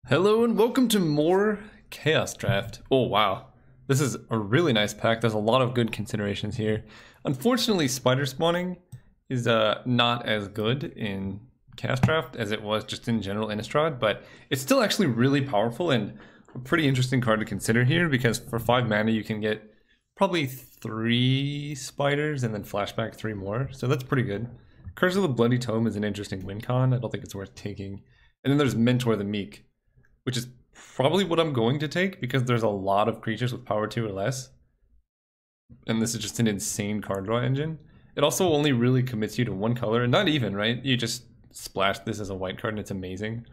Hello and welcome to more Chaos Draft. Oh wow, this is a really nice pack. There's a lot of good considerations here. Unfortunately, spider spawning is not as good in Chaos Draft as it was just in general Innistrad, but it's still actually really powerful and a pretty interesting card to consider here because for 5 mana you can get probably 3 spiders and then flashback 3 more, so that's pretty good. Curse of the Bloody Tome is an interesting win con. I don't think it's worth taking. And then there's Mentor the Meek, which is probably what I'm going to take because there's a lot of creatures with power 2 or less. And this is just an insane card draw engine. It also only really commits you to 1 color, and not even, right? You just splash this as a white card and it's amazing.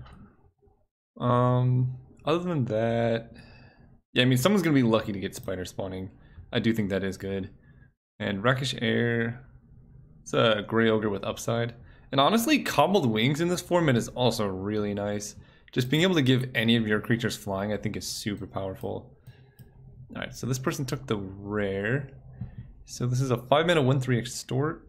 Other than that, yeah, I mean, someone's going to be lucky to get spider spawning. I do think that is good. And Rakish Air, it's a Grey Ogre with upside. And honestly, Cobbled Wings in this format is also really nice. Just being able to give any of your creatures flying, I think, is super powerful. Alright, so this person took the rare. So this is a 5 mana 1/3 extort.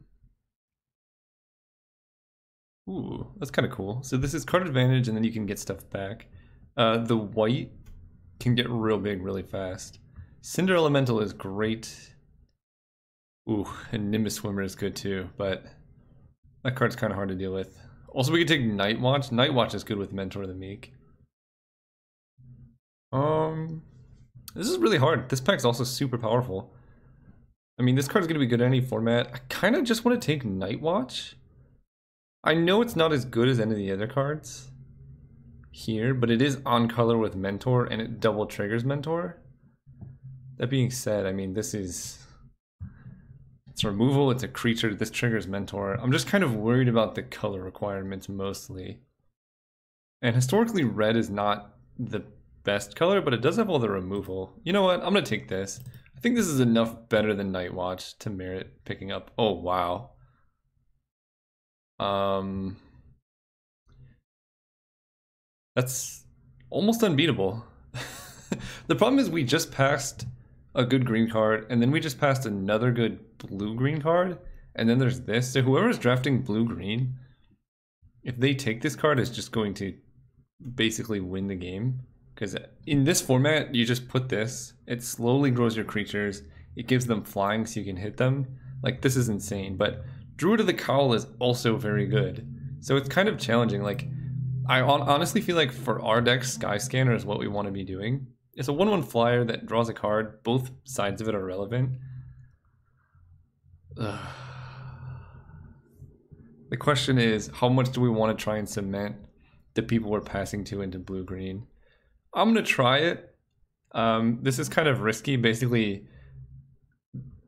Ooh, that's kind of cool. So this is card advantage, and then you can get stuff back. The white can get real big really fast. Cinder Elemental is great. Ooh, and Nimbus Swimmer is good too, but that card's kind of hard to deal with. Also, we could take Night Watch. Night Watch is good with Mentor the Meek. This is really hard. This pack's also super powerful. I mean, this card's gonna be good in any format. I kind of just want to take Night Watch. I know it's not as good as any of the other cards here, but it is on color with Mentor, and it double triggers Mentor. That being said, I mean, this is... it's removal, it's a creature, this triggers Mentor. I'm just kind of worried about the color requirements mostly. And historically red is not the best color, but it does have all the removal. You know what, I'm gonna take this. I think this is enough better than Night Watch to merit picking up. Oh wow. That's almost unbeatable. The problem is we just passed a good green card, and then we just passed another good blue-green card, and then there's this. So whoever's drafting blue-green, if they take this card, is just going to basically win the game. Because in this format, you just put this, it slowly grows your creatures, it gives them flying so you can hit them. Like, this is insane, but Druid of the Cowl is also very good. So it's kind of challenging. Like, I honestly feel like for our deck, Sky Scanner is what we want to be doing. It's a 1/1 flyer that draws a card. Both sides of it are relevant. Ugh. The question is, how much do we want to try and cement the people we're passing to into blue-green? I'm going to try it. This is kind of risky, basically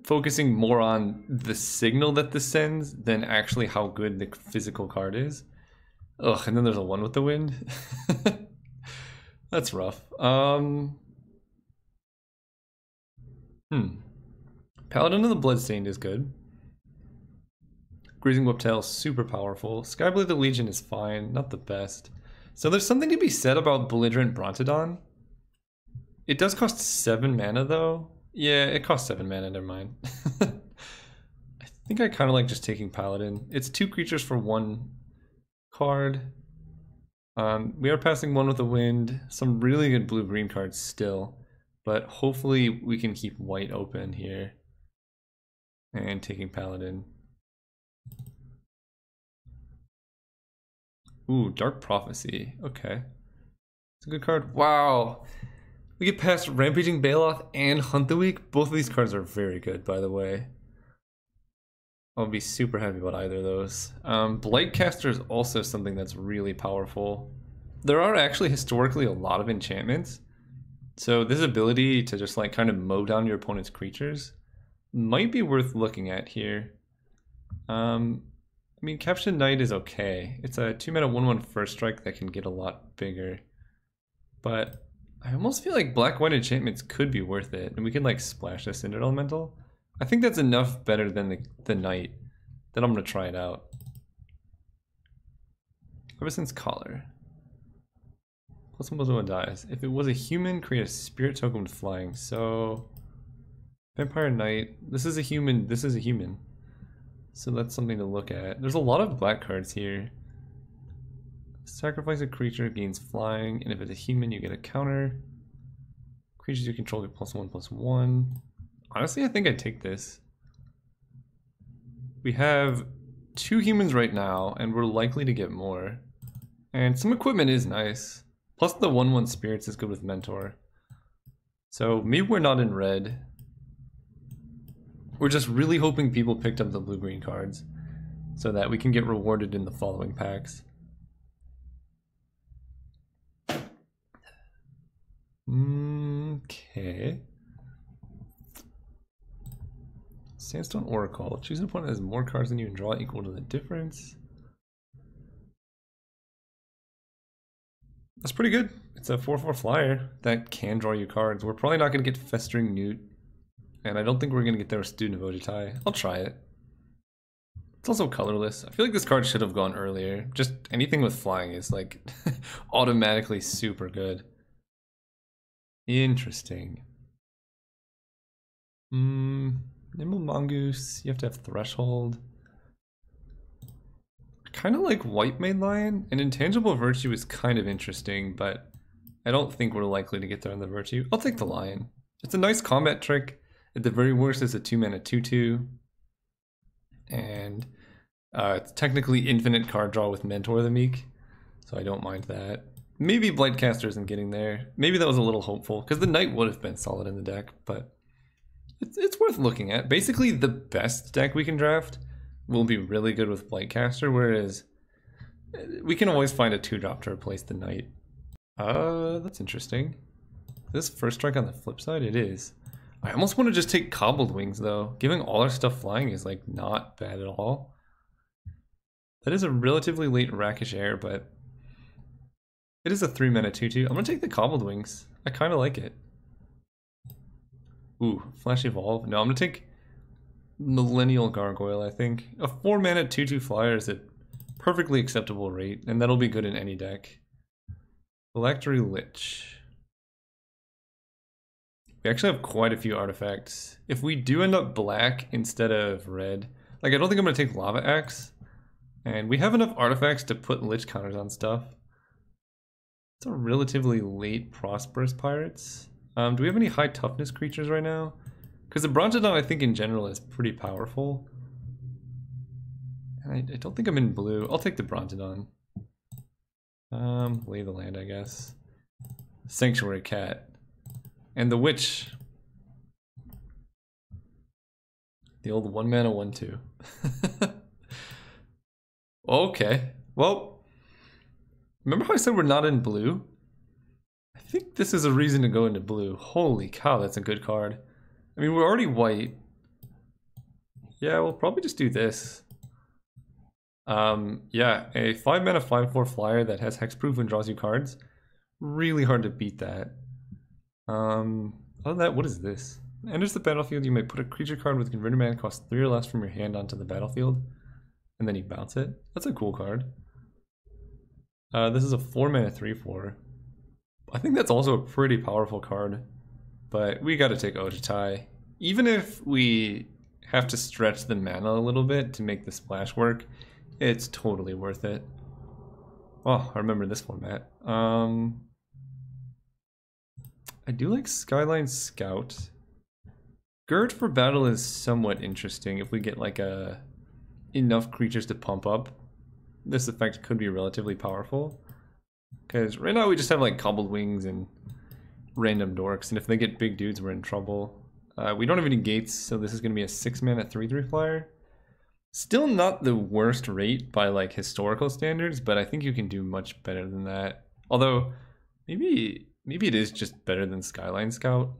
focusing more on the signal that this sends than actually how good the physical card is. Ugh, and then there's a 1 with the wind. That's rough. Paladin of the Bloodstained is good. Greasing Whiptail, super powerful. Skyblade the Legion is fine, not the best. So there's something to be said about Belligerent Brontodon. It does cost 7 mana though. Yeah, it costs 7 mana, never mind. I think I kind of like just taking Paladin. It's 2 creatures for 1 card. We are passing 1 with the wind. Some really good blue-green cards still. But hopefully we can keep white open here. And taking Paladin. Ooh, Dark Prophecy. Okay. It's a good card. Wow. We get past Rampaging Baloth and Hunt the Weak. Both of these cards are very good, by the way. I'll be super happy about either of those. Blightcaster is also something that's really powerful. There are actually historically a lot of enchantments. So this ability to just like kind of mow down your opponent's creatures might be worth looking at here. I mean, Captured Knight is okay. It's a 2 mana 1/1 first strike that can get a lot bigger. But I almost feel like black-white enchantments could be worth it. And we can like splash this Cinder Elemental. I think that's enough better than the Knight that I'm going to try it out. Revison's Collar. Plus 1/1 dies. If it was a human, create a spirit token with flying. So Vampire Knight. This is a human. This is a human. So that's something to look at. There's a lot of black cards here. Sacrifice a creature, gains flying, and if it's a human, you get a counter. Creatures you control get +1/+1. Honestly, I think I'd take this. We have 2 humans right now, and we're likely to get more. And some equipment is nice. Plus the 1/1 spirits is good with Mentor. So maybe we're not in red. We're just really hoping people picked up the blue-green cards so that we can get rewarded in the following packs. Okay. Sandstone Oracle. Choose an opponent that has more cards than you and draw equal to the difference. That's pretty good. It's a 4/4 flyer that can draw you cards. We're probably not going to get Festering Newt. And I don't think we're going to get their Student of Ojitai. I'll try it. It's also colorless. I feel like this card should have gone earlier. Just anything with flying is like automatically super good. Interesting. Nimble Mongoose. You have to have Threshold. Kind of like White Mane Lion. An Intangible Virtue is kind of interesting, but I don't think we're likely to get there on the Virtue. I'll take the Lion. It's a nice combat trick. At the very worst, it's a 2-mana 2/2. And it's technically infinite card draw with Mentor the Meek. So I don't mind that. Maybe Blightcaster isn't getting there. Maybe that was a little hopeful, because the Knight would have been solid in the deck, but it's worth looking at. Basically, the best deck we can draft will be really good with Blightcaster, whereas we can always find a 2-drop to replace the Knight. That's interesting. Is this first strike on the flip side? It is. I almost want to just take Cobbled Wings, though. Giving all our stuff flying is, like, not bad at all. That is a relatively late Rakish Air, but it is a 3-mana 2/2. I'm going to take the Cobbled Wings. I kind of like it. Ooh, Flash Evolve. No, I'm going to take Millennial Gargoyle, I think. A 4-mana 2/2 flyer is a perfectly acceptable rate, and that'll be good in any deck. Phylactery Lich. We actually have quite a few artifacts. If we do end up black instead of red, like I don't think I'm going to take Lava Axe. And we have enough artifacts to put Lich counters on stuff. It's a relatively late Prosperous Pirates. Do we have any high toughness creatures right now? Because the Brontodon I think in general is pretty powerful. And I don't think I'm in blue. I'll take the Brontodon. Lay the Land, I guess. Sanctuary Cat. And the Witch. The old 1-mana 1/2. Okay. Well, remember how I said we're not in blue? I think this is a reason to go into blue. Holy cow, that's a good card. I mean, we're already white. Yeah, we'll probably just do this. Yeah, a 5-mana 5/4 flyer that has hexproof and draws you cards. Really hard to beat that. Other than that, what is this? Enters the battlefield, you may put a creature card with converted mana cost 3 or less from your hand onto the battlefield, and then you bounce it. That's a cool card. This is a 4-mana 3/4. I think that's also a pretty powerful card, but we gotta take Ojitai. Even if we have to stretch the mana a little bit to make the splash work, it's totally worth it. Oh, I remember this format. I do like Skyline Scout. Gird for Battle is somewhat interesting if we get like enough creatures to pump up. This effect could be relatively powerful. Because right now we just have like Cobbled Wings and random dorks, and if they get big dudes we're in trouble. We don't have any gates, so this is going to be a 6-mana 3/3 flyer. Still not the worst rate by like historical standards, but I think you can do much better than that. Although, maybe it is just better than Skyline Scout.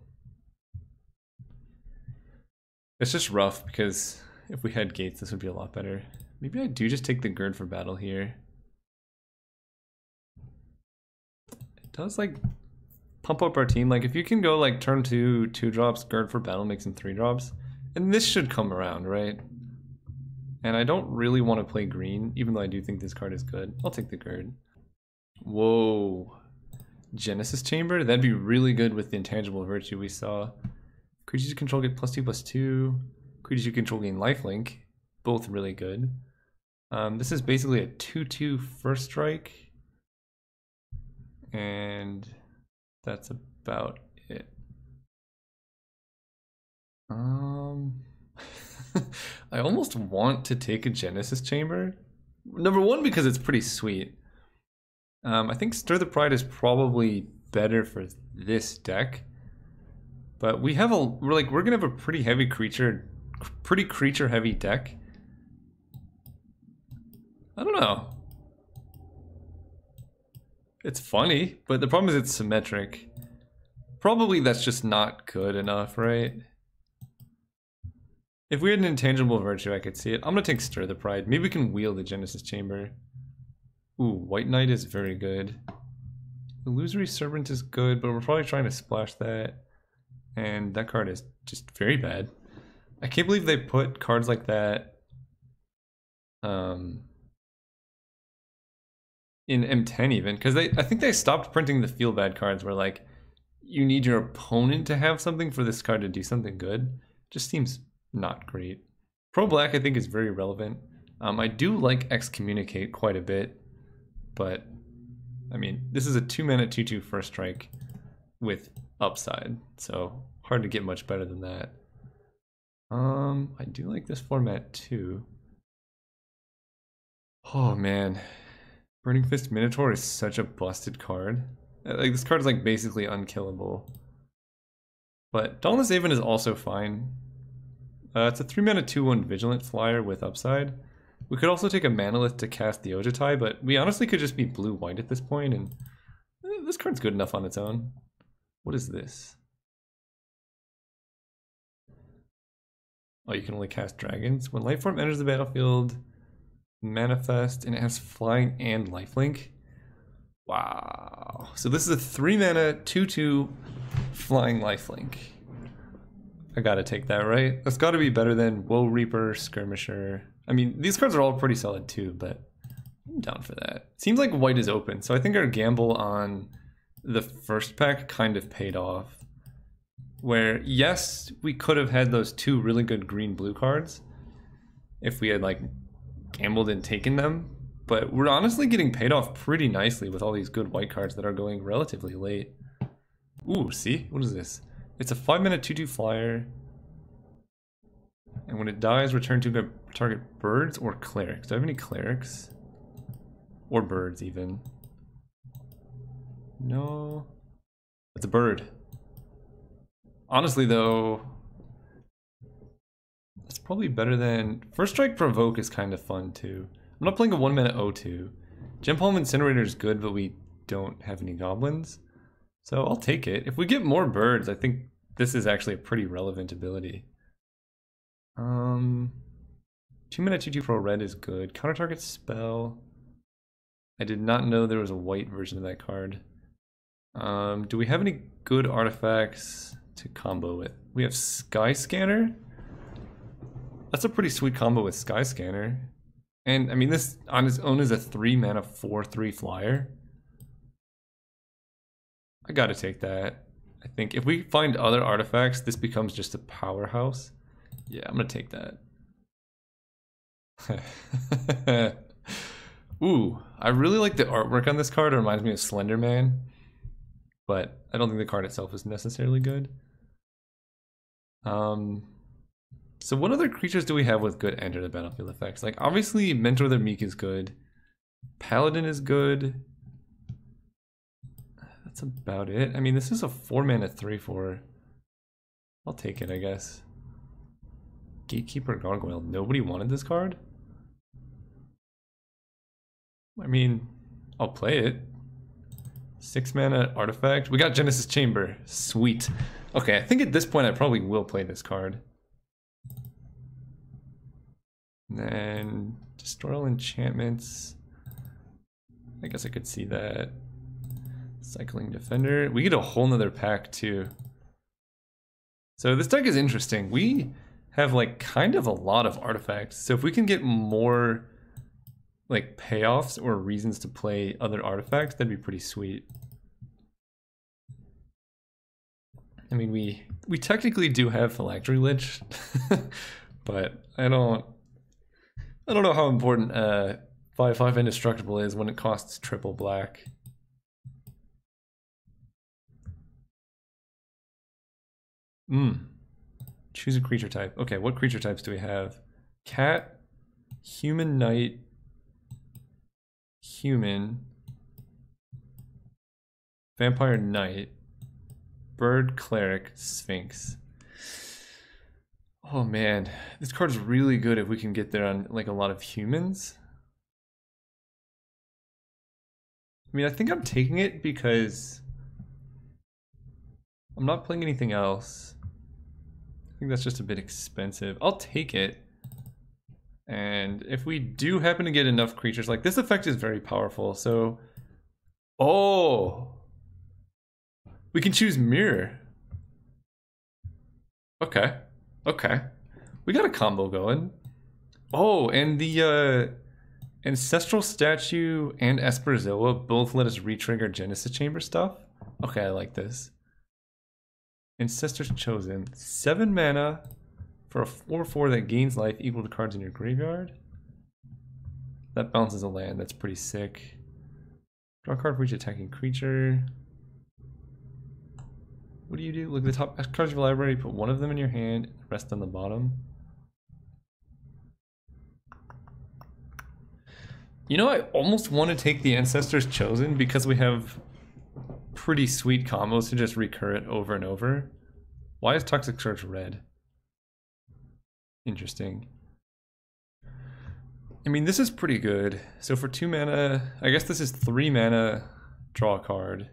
It's just rough because if we had gates this would be a lot better. Maybe I do just take the Gird for Battle here. It does like pump up our team. Like if you can go like turn 2 2-drops, Gird for Battle makes them 3-drops. And this should come around, right? And I don't really want to play green, even though I do think this card is good. I'll take the Gird. Whoa. Genesis Chamber? That'd be really good with the Intangible Virtue we saw. Creatures you control get +2/+2. Creatures you control gain lifelink. Both really good. This is basically a 2/2 first strike. And that's about it. I almost want to take a Genesis Chamber. Number one, because it's pretty sweet. I think Stir the Pride is probably better for this deck. But we're gonna have a pretty creature heavy deck. I don't know. It's funny, but the problem is it's symmetric. Probably that's just not good enough, right? If we had an intangible virtue, I could see it. I'm gonna take Stir the Pride. Maybe we can wheel the Genesis Chamber. Ooh, White Knight is very good. Illusory Serpent is good, but we're probably trying to splash that. And that card is just very bad. I can't believe they put cards like that in M10 even, because I think they stopped printing the feel bad cards where like you need your opponent to have something for this card to do something good. Just seems not great. Pro Black I think is very relevant. I do like Excommunicate quite a bit, but I mean this is a 2-mana 2/2 first strike with upside, so hard to get much better than that. I do like this format too. Oh man, Burning Fist Minotaur is such a busted card. Like this card is like basically unkillable. But Dauntless Haven is also fine. It's a 3-mana 2/1 Vigilant Flyer with upside. We could also take a Manalith to cast the Ojutai, but we honestly could just be blue-white at this point, and this card's good enough on its own. What is this? Oh, you can only cast dragons. When Lifeform enters the battlefield, manifest, and it has flying and lifelink. Wow. So this is a 3-mana 2/2 flying lifelink. I gotta take that, right? That's gotta be better than Woe Reaper, Skirmisher. I mean, these cards are all pretty solid too, but I'm down for that. Seems like white is open, so I think our gamble on the first pack kind of paid off. Where, yes, we could have had those 2 really good green-blue cards if we had, like, gambled and taken them, but we're honestly getting paid off pretty nicely with all these good white cards that are going relatively late. Ooh, see? What is this? It's a 5-mana 2/2 flyer, and when it dies, return to target birds or clerics. Do I have any clerics? Or birds, even. No. It's a bird. Honestly, though, that's probably better than... First Strike Provoke is kind of fun, too. I'm not playing a 1-mana 0/2. Gem Palm Incinerator is good, but we don't have any goblins. So I'll take it. If we get more birds, I think this is actually a pretty relevant ability. 2-mana 2/2 Pro Red is good. Counter target spell. I did not know there was a white version of that card. Do we have any good artifacts to combo with? We have Sky Scanner. That's a pretty sweet combo with Sky Scanner. And I mean, this on its own is a 3-mana 4/3 flyer. I gotta take that. I think if we find other artifacts, this becomes just a powerhouse. Yeah, I'm gonna take that. Ooh, I really like the artwork on this card. It reminds me of Slender Man, but I don't think the card itself is necessarily good. So what other creatures do we have with good enter the battlefield effects? Like, obviously, Mentor the Meek is good. Paladin is good. That's about it. I mean, this is a 4-mana 3/4. I'll take it, I guess. Gatekeeper Gargoyle. Nobody wanted this card? I mean, I'll play it. 6-mana artifact. We got Genesis Chamber. Sweet. Okay, I think at this point I probably will play this card. And then destroy all enchantments. I guess I could see that. Cycling Defender. We get a whole nother pack too. So this deck is interesting. We have like kind of a lot of artifacts. So if we can get more like payoffs or reasons to play other artifacts, that'd be pretty sweet. I mean, we technically do have Phylactery Lich, but I don't know how important 5/5 Indestructible is when it costs triple black. Choose a creature type. Okay, what creature types do we have? Cat, human knight, human, vampire knight, bird cleric, sphinx. Oh man, this card's really good if we can get there on like a lot of humans. I mean, I think I'm taking it because I'm not playing anything else. I think that's just a bit expensive. I'll take it. And if we do happen to get enough creatures, like this effect is very powerful, so... Oh! We can choose mirror. Okay. Okay. We got a combo going. Oh, and the Ancestral Statue and Esperzoa both let us re-trigger Genesis Chamber stuff. Okay, I like this. Ancestors Chosen. 7 mana for a 4/4 that gains life equal to cards in your graveyard. That bounces a land. That's pretty sick. Draw a card for each attacking creature. What do you do? Look at the top cards of your library, put one of them in your hand, rest on the bottom. You know, I almost want to take the Ancestors Chosen because we have pretty sweet combos to just recur it over and over. Why is Toxic Surge red? Interesting. I mean, this is pretty good. So for 2 mana, I guess this is 3 mana, draw a card.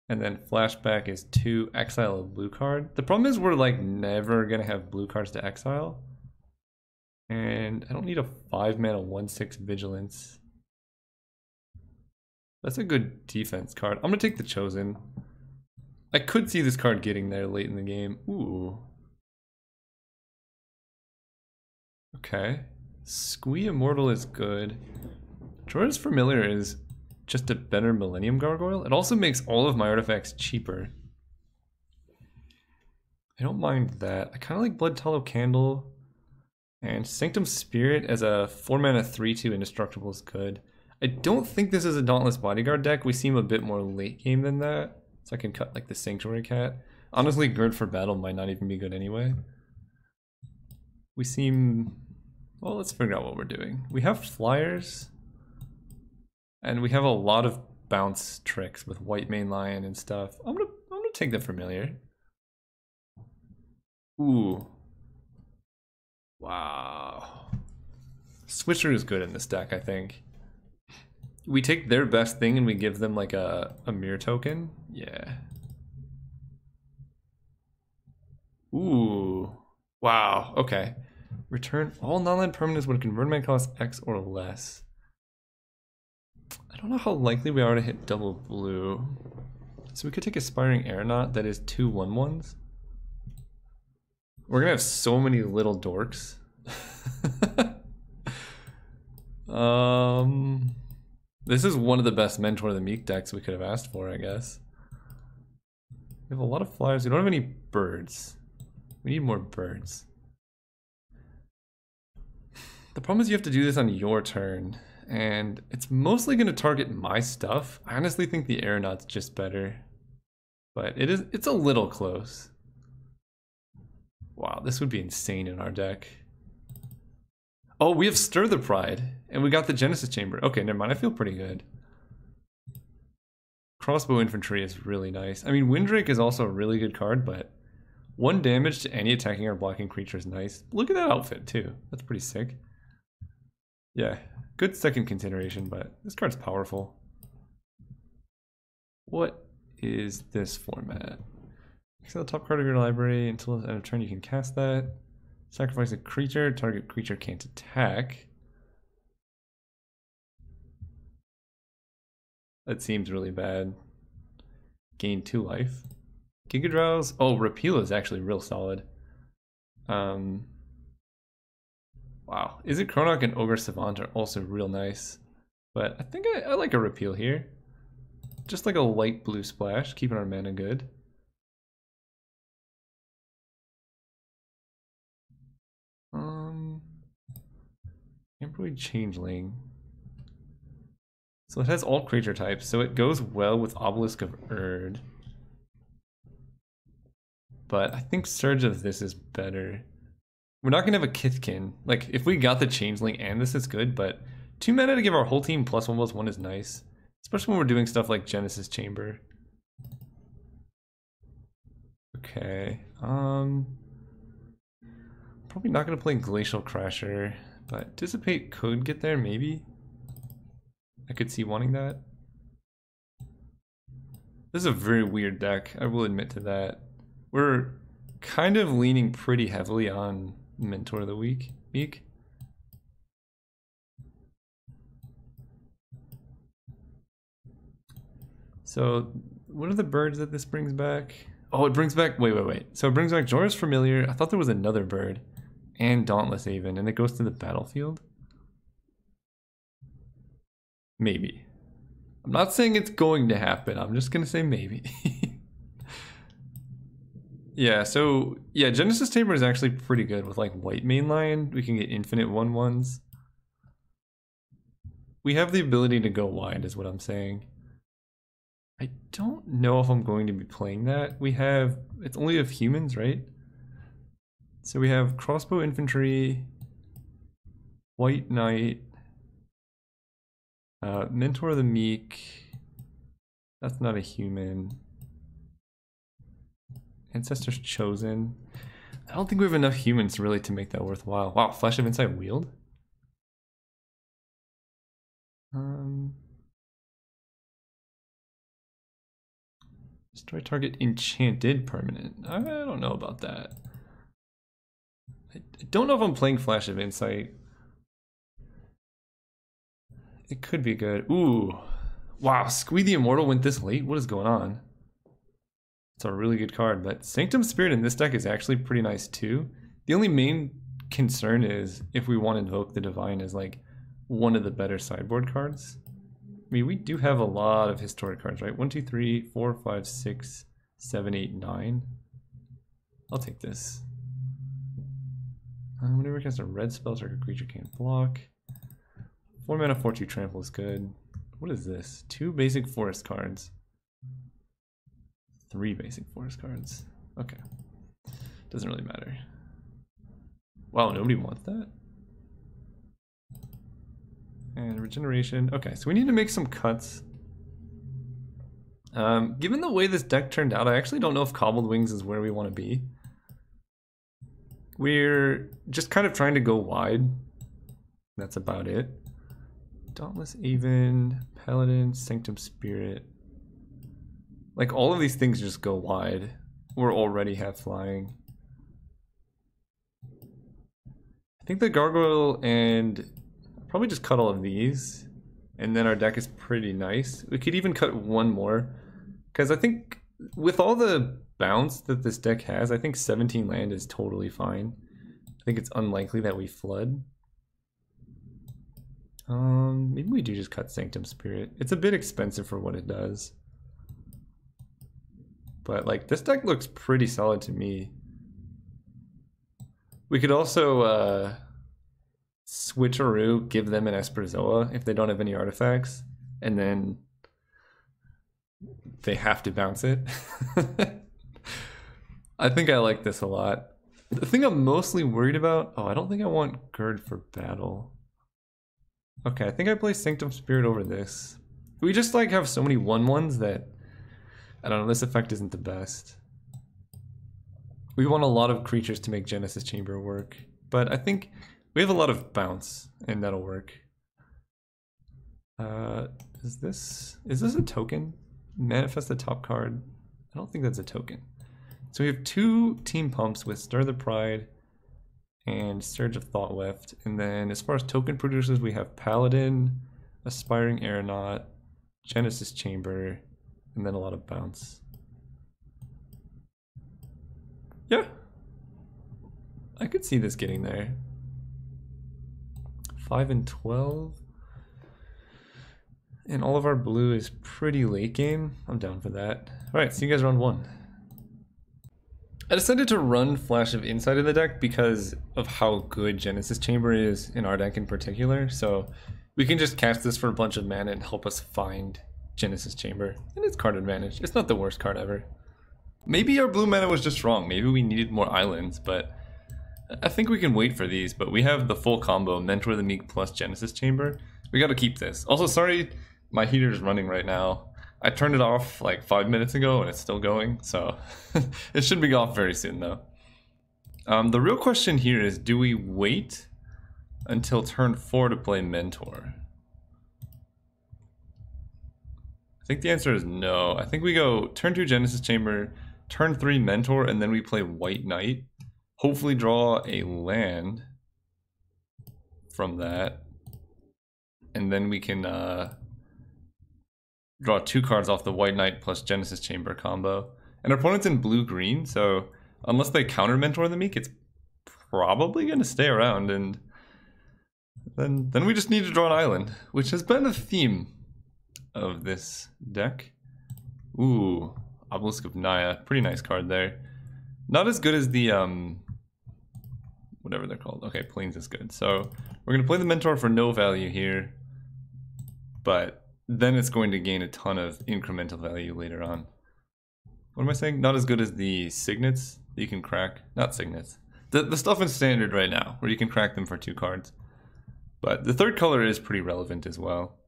And then flashback is 2, exile a blue card. The problem is we're like never gonna have blue cards to exile. And I don't need a 5 mana 1/6 vigilance. That's a good defense card. I'm gonna take the Chosen. I could see this card getting there late in the game. Ooh. Okay. Squee Immortal is good. Jordan's Familiar is just a better Millennium Gargoyle. It also makes all of my artifacts cheaper. I don't mind that. I kind of like Blood Tallow Candle. And Sanctum Spirit as a 4 mana 3/2 indestructible is good. I don't think this is a Dauntless Bodyguard deck. We seem a bit more late game than that. So I can cut like the Sanctuary Cat. Honestly, Gird for Battle might not even be good anyway. We seem... Well, let's figure out what we're doing. We have flyers. And we have a lot of bounce tricks with White Mane Lion and stuff. I'm gonna take the Familiar. Ooh. Wow. Switcher is good in this deck, I think. We take their best thing and we give them like a mirror token. Yeah. Ooh. Wow. Okay. Return all non-land permanents when converted mana costs X or less. I don't know how likely we are to hit double blue. So we could take Aspiring Aeronaut that is 2 1/1s. We're gonna have so many little dorks. This is one of the best Mentor the Meek decks we could have asked for, I guess. We have a lot of flyers. We don't have any birds. We need more birds. The problem is you have to do this on your turn, and it's mostly going to target my stuff. I honestly think the Aeronaut's just better, but it's a little close. Wow, this would be insane in our deck. Oh, we have Stir the Pride, and we got the Genesis Chamber. Okay, never mind, I feel pretty good. Crossbow Infantry is really nice. I mean, Windrake is also a really good card, but 1 damage to any attacking or blocking creature is nice. Look at that outfit, too. That's pretty sick. Yeah, good second consideration, but this card's powerful. What is this format? Exile the top card of your library until the end of turn you can cast that. Sacrifice a creature, target creature can't attack. That seems really bad. Gain 2 life. Giga Drowse. Oh, Repeal is actually real solid. Wow. Is it Chronok and Ogre Savant are also real nice. But I think I like a Repeal here. Just like a light blue splash, keeping our mana good. Temporary Changeling. So it has all creature types, so it goes well with Obelisk of Erd. but I think Surge of this is better. We're not gonna have a Kithkin. Like, if we got the Changeling and this is good, but 2 mana to give our whole team +1/+1 is nice. Especially when we're doing stuff like Genesis Chamber. Okay, probably not gonna play Glacial Crasher, but Dissipate could get there, maybe. I could see wanting that. This is a very weird deck, I will admit to that. We're kind of leaning pretty heavily on Mentor of the Week. So, what are the birds that this brings back? Oh, it brings back, wait. So it brings back Jorah's Familiar. I thought there was another bird. And Dauntless Haven, and it goes to the battlefield? Maybe. I'm not saying it's going to happen, I'm just gonna say maybe. Yeah, so, yeah, Genesis Chamber is actually pretty good with, like, white mainline. We can get infinite 1/1s. We have the ability to go wide, is what I'm saying. I don't know if I'm going to be playing that. We have, it's only of humans, right? So we have Crossbow Infantry, White Knight, Mentor of the Meek, that's not a human. Ancestors Chosen. I don't think we have enough humans really to make that worthwhile. Wow, Flash of Insight Wield? Destroy target enchanted permanent. I don't know about that. I don't know if I'm playing Flash of Insight. It could be good. Ooh. Wow, Squee the Immortal went this late? What is going on? It's a really good card, but Sanctum Spirit in this deck is actually pretty nice too. The only main concern is if we want to invoke the Divine as like one of the better sideboard cards. I mean, we do have a lot of historic cards, right? 1, 2, 3, 4, 5, 6, 7, 8, 9. I'll take this. Whenever it cast a red spell, target creature can't block. 4 mana, 4/2 trample is good. What is this? 2 basic forest cards. 3 basic forest cards. Okay. Doesn't really matter. Wow, nobody wants that? And regeneration. Okay, so we need to make some cuts. Given the way this deck turned out, I actually don't know if Cobbled Wings is where we want to be. We're just kind of trying to go wide. That's about it. Dauntless Haven, Paladin, Sanctum Spirit. Like, all of these things just go wide. We're already half flying. I think the Gargoyle and probably just cut all of these. And then our deck is pretty nice. We could even cut one more. Because I think with all the bounce that this deck has, I think 17 land is totally fine. I think it's unlikely that we flood. Maybe we do just cut Sanctum Spirit. It's a bit expensive for what it does. But like, this deck looks pretty solid to me. We could also switcheroo, give them an Esperzoa if they don't have any artifacts, and then they have to bounce it. I think I like this a lot. The thing I'm mostly worried about, oh, I don't think I want Gird for battle. Okay, I think I play Sanctum Spirit over this. We just like have so many 1/1s that, I don't know, this effect isn't the best. We want a lot of creatures to make Genesis Chamber work, but I think we have a lot of bounce, and that'll work. Is this a token? Manifest the top card. I don't think that's a token. So we have 2 team pumps with Stir the Pride and Surge of Thought left. And then as far as token producers, we have Paladin, Aspiring Aeronaut, Genesis Chamber, and then a lot of bounce. Yeah. I could see this getting there. 5 and 12. And all of our blue is pretty late game. I'm down for that. Alright, see you guys round 1. I decided to run Flash of Insight in the deck because of how good Genesis Chamber is in our deck in particular. So we can just cast this for a bunch of mana and help us find Genesis Chamber. And it's card advantage. It's not the worst card ever. Maybe our blue mana was just wrong. Maybe we needed more islands, but I think we can wait for these. But we have the full combo, Mentor the Meek plus Genesis Chamber. We gotta keep this. Also, sorry, my heater is running right now. I turned it off like 5 minutes ago and it's still going, so it should be off very soon though. The real question here is, do we wait until turn 4 to play Mentor? I think the answer is no. I think we go turn 2 Genesis Chamber, turn 3 Mentor, and then we play White Knight. Hopefully draw a land from that. And then we can draw 2 cards off the White Knight plus Genesis Chamber combo. And our opponent's in blue-green, so unless they counter Mentor the Meek, it's probably going to stay around. And then we just need to draw an island, which has been a theme of this deck. Ooh, Obelisk of Naya. Pretty nice card there. Not as good as the, whatever they're called. Okay, Plains is good. So we're going to play the Mentor for no value here, but then it's going to gain a ton of incremental value later on. What am I saying? Not as good as the Signets that you can crack. Not Signets. The stuff in Standard right now, where you can crack them for 2 cards. But the third color is pretty relevant as well.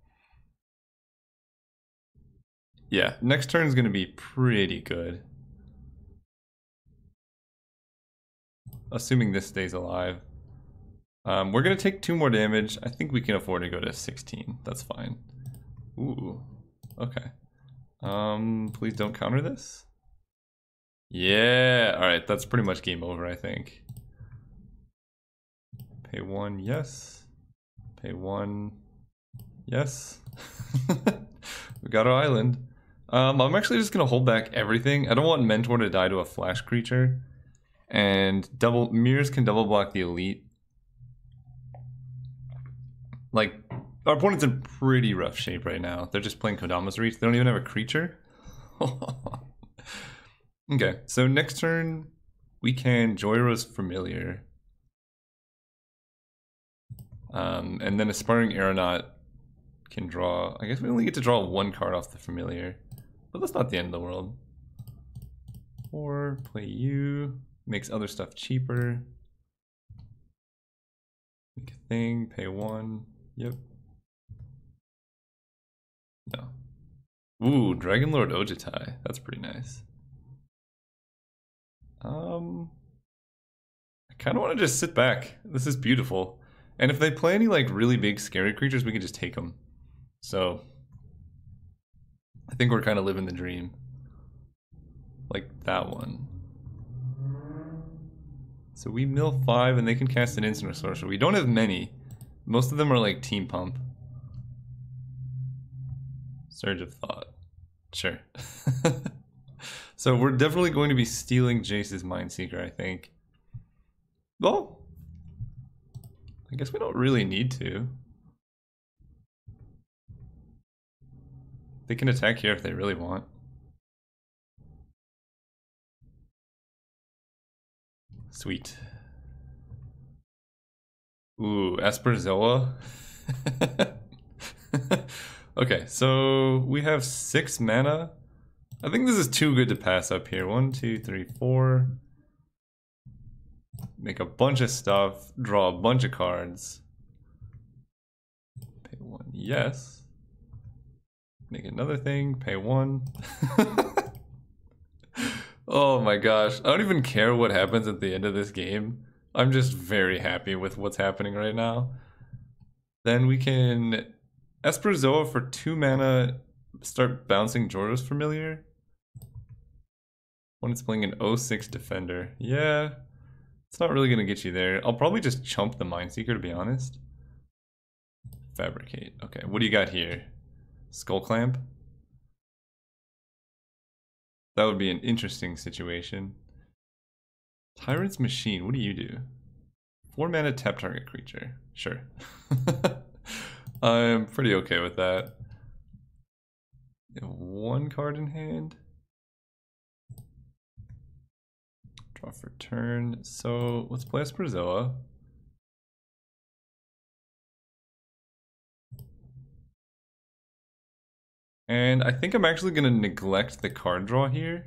Yeah, next turn is going to be pretty good. Assuming this stays alive. We're going to take 2 more damage. I think we can afford to go to 16. That's fine. Ooh, okay. Please don't counter this. Yeah, alright, that's pretty much game over, I think. Pay 1, yes. Pay 1, yes. We got our island. I'm actually just gonna hold back everything. I don't want Mentor to die to a flash creature. And mirrors can double block the elite. Like, our opponent's in pretty rough shape right now. They're just playing Kodama's Reach. They don't even have a creature. Okay, so next turn we can Joyra's Familiar. And then Aspiring Aeronaut can draw. I guess we only get to draw 1 card off the Familiar. But that's not the end of the world. Or play you. Makes other stuff cheaper. Make a thing, pay 1. Yep. No. Ooh, Dragon Lord Ojitai. That's pretty nice. I kind of want to just sit back. This is beautiful. And if they play any like really big scary creatures, we can just take them. So I think we're kind of living the dream. Like that one. So we mill 5 and they can cast an instant or sorcery. We don't have many. Most of them are like Team Pump. Surge of Thought. Sure. So we're definitely going to be stealing Jace's Mindseeker, I think. Well, I guess we don't really need to. They can attack here if they really want. Sweet. Ooh, Esperzoa. Okay, so we have 6 mana. I think this is too good to pass up here. 1, 2, 3, 4. Make a bunch of stuff. Draw a bunch of cards. Pay 1, yes. Make another thing. Pay 1. Oh my gosh. I don't even care what happens at the end of this game. I'm just very happy with what's happening right now. Then we can Esperzoa for 2 mana, start bouncing Jordo's Familiar. When it's playing an 0/6 defender. Yeah, it's not really going to get you there. I'll probably just chump the Mindseeker, to be honest. Fabricate. Okay, what do you got here? Skull Clamp? That would be an interesting situation. Tyrant's Machine, what do you do? 4 mana, tap target creature. Sure. I'm pretty okay with that. 1 card in hand. Draw for turn. So let's play Esperzoa. And I think I'm actually going to neglect the card draw here.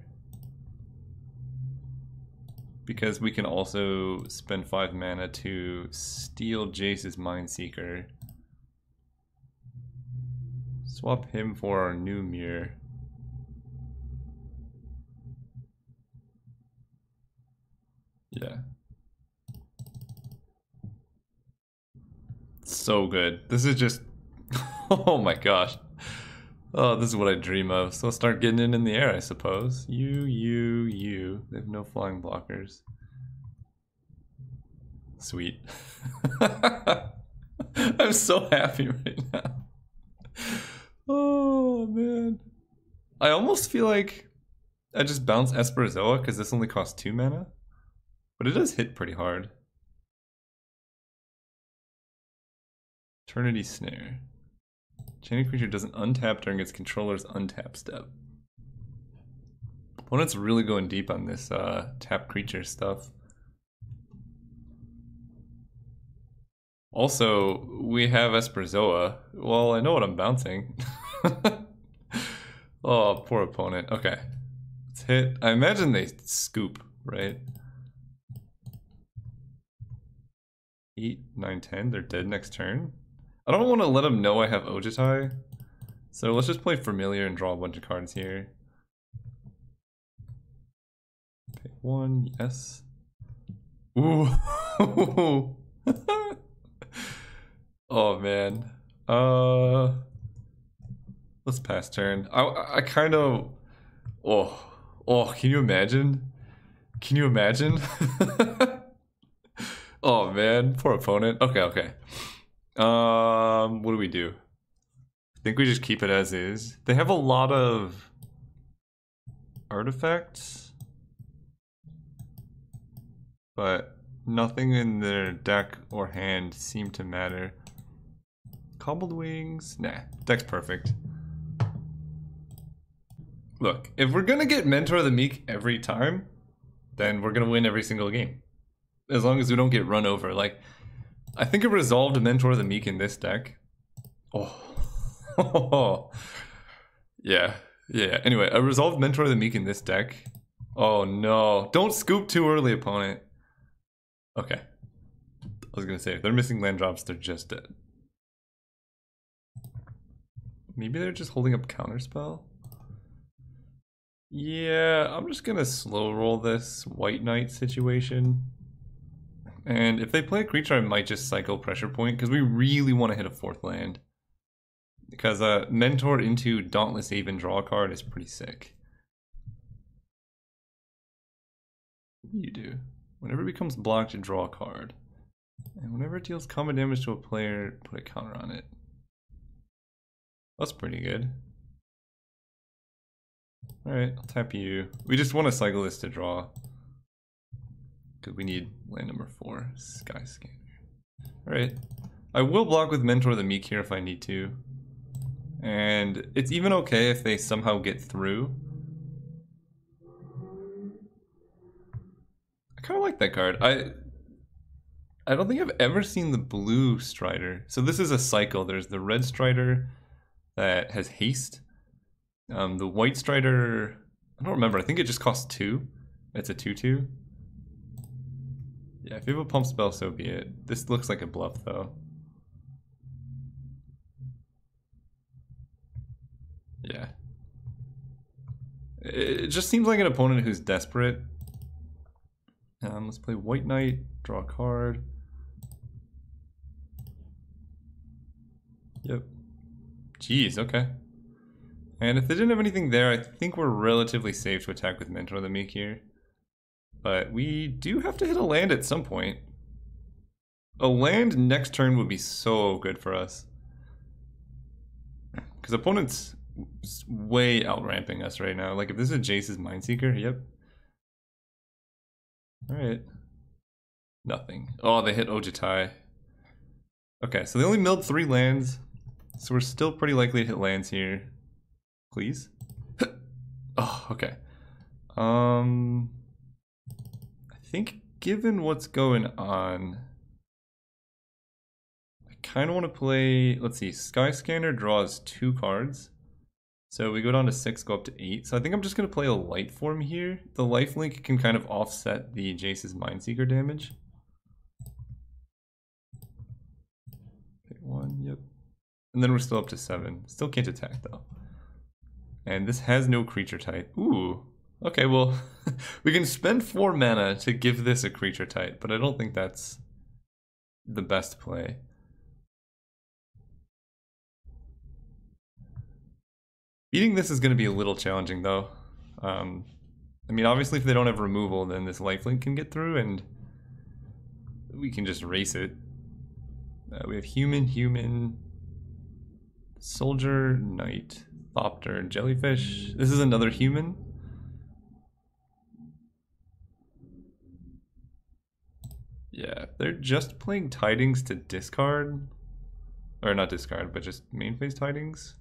because we can also spend 5 mana to steal Jace's Mindseeker. Swap him for our new mirror. Yeah. So good. This is just... oh my gosh. Oh, this is what I dream of. So I'll start getting it in the air, I suppose. You. They have no flying blockers. Sweet. I'm so happy right now. Oh, man. I almost feel like I just bounce Esperzoa because this only costs 2 mana. But it does hit pretty hard. Eternity Snare. Chaining creature doesn't untap during its controller's untap step. Opponent's really going deep on this tap creature stuff. Also, we have Esperzoa. Well, I know what I'm bouncing. Oh, poor opponent. Okay. Let's hit. I imagine they scoop, right? 8, 9, 10. They're dead next turn. I don't want to let them know I have Ojitai. So let's just play Familiar and draw a bunch of cards here. Pick 1, yes. Ooh. Oh man. Let's pass turn. I kind of... Oh, can you imagine? Can you imagine? Oh man, poor opponent. Okay. What do we do? I think we just keep it as is. They have a lot of artifacts, but nothing in their deck or hand seem to matter. Cobbled Wings? Nah, deck's perfect. Look, if we're gonna get Mentor of the Meek every time, then we're gonna win every single game. As long as we don't get run over. Like, I think a resolved Mentor of the Meek in this deck. Oh. Yeah. Anyway, a resolved Mentor of the Meek in this deck. Oh no. Don't scoop too early, opponent. Okay. I was gonna say, if they're missing land drops, they're just dead. Maybe they're just holding up Counterspell? Yeah, I'm just gonna slow roll this White Knight situation. And if they play a creature, I might just cycle Pressure Point, because we really want to hit a 4th land. Because Mentor into Dauntless Ape and draw a card is pretty sick. What do you do? Whenever it becomes blocked, draw a card. And whenever it deals combat damage to a player, put a counter on it. That's pretty good. Alright, I'll tap you. We just want to cycle this to draw. Because we need land number 4, Sky Scanner. Alright. I will block with Mentor the Meek here if I need to. And it's even okay if they somehow get through. I kind of like that card. I don't think I've ever seen the blue Strider. So this is a cycle. There's the red Strider that has haste. The white Strider, I don't remember. I think it just costs 2. It's a 2/2. Yeah, if you have a pump spell, so be it. This looks like a bluff, though. Yeah. It just seems like an opponent who's desperate. Let's play White Knight, draw a card. Yep. Jeez, okay. And if they didn't have anything there, I think we're relatively safe to attack with Mentor the Meek here. But we do have to hit a land at some point. A land next turn would be so good for us. Because opponent's way out-ramping us right now. Like, if this is Jace's Mindseeker, yep. Alright. Nothing. Oh, they hit Ojitai. Okay, so they only milled 3 lands. So we're still pretty likely to hit lands here. Please? Oh, okay. I think given what's going on, I kind of want to play, let's see, Sky Scanner draws 2 cards. So we go down to 6, go up to 8. So I think I'm just going to play a light form here. The lifelink can kind of offset the Jace's Mindseeker damage. Okay, 1, yep. And then we're still up to 7. Still can't attack though. And this has no creature type. Ooh. Okay, well, we can spend 4 mana to give this a creature type, but I don't think that's the best play. Beating this is going to be a little challenging, though. I mean, obviously, if they don't have removal, then this lifelink can get through, and we can just race it. We have human, soldier, knight, thopter, jellyfish. This is another human. Yeah, they're just playing Tidings to discard. Or not discard, but just main phase Tidings.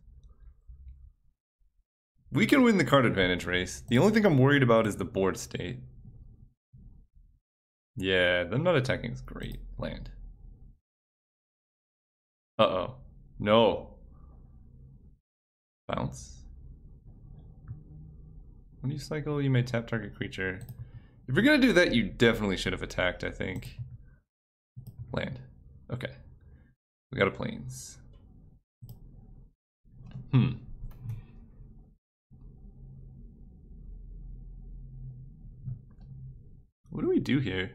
We can win the card advantage race. The only thing I'm worried about is the board state. Yeah, them not attacking is great. Land. Uh-oh. No. Bounce. When you cycle, you may tap target creature. If you're gonna do that, you definitely should have attacked, I think. Land. Okay. We got a plains. What do we do here?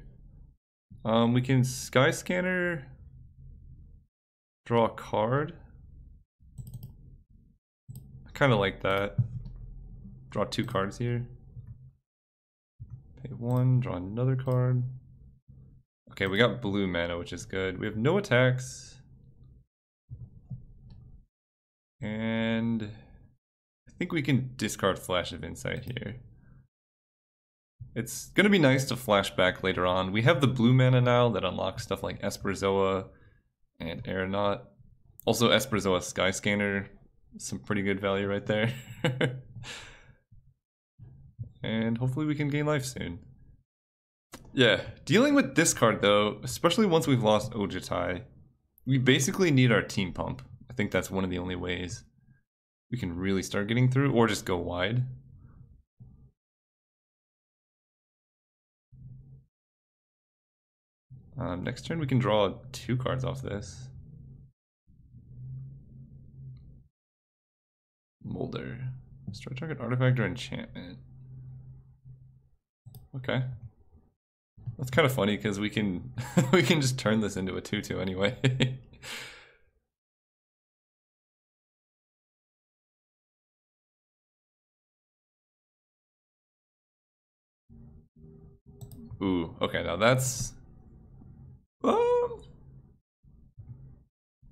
We can Sky Scanner, draw a card. I kind of like that. Draw 2 cards here. Pay 1, draw another card. Okay, we got blue mana, which is good. We have no attacks. And I think we can discard Flash of Insight here. It's going to be nice to flash back later on. We have the blue mana now that unlocks stuff like Esperzoa and Aeronaut. Also Esperzoa Sky Scanner, some pretty good value right there. And hopefully we can gain life soon. Yeah, dealing with this card though, especially once we've lost Ojutai, we basically need our team pump. I think that's one of the only ways we can really start getting through, or just go wide. Next turn we can draw 2 cards off this. Molder. Destroy target artifact or enchantment. Okay. That's kind of funny because we can we can just turn this into a 2/2 anyway. Ooh, okay, now that's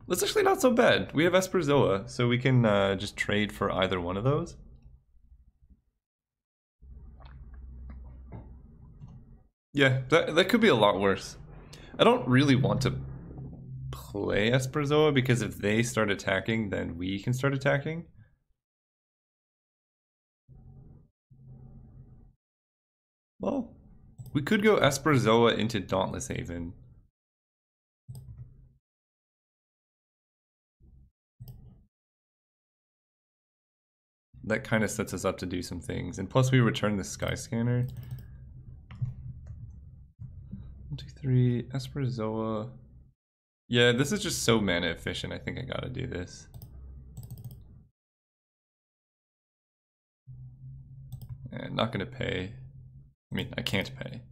that's actually not so bad. We have Esperzoa, so we can just trade for either one of those. Yeah, that could be a lot worse. I don't really want to play Esperzoa because if they start attacking, then we can start attacking. Well, we could go Esperzoa into Dauntless Haven. That kind of sets us up to do some things. And plus we return the Sky Scanner. 1, 2, 3, Esperzoa. Yeah, this is just so mana efficient. I think I gotta do this. And not gonna pay. I mean, I can't pay.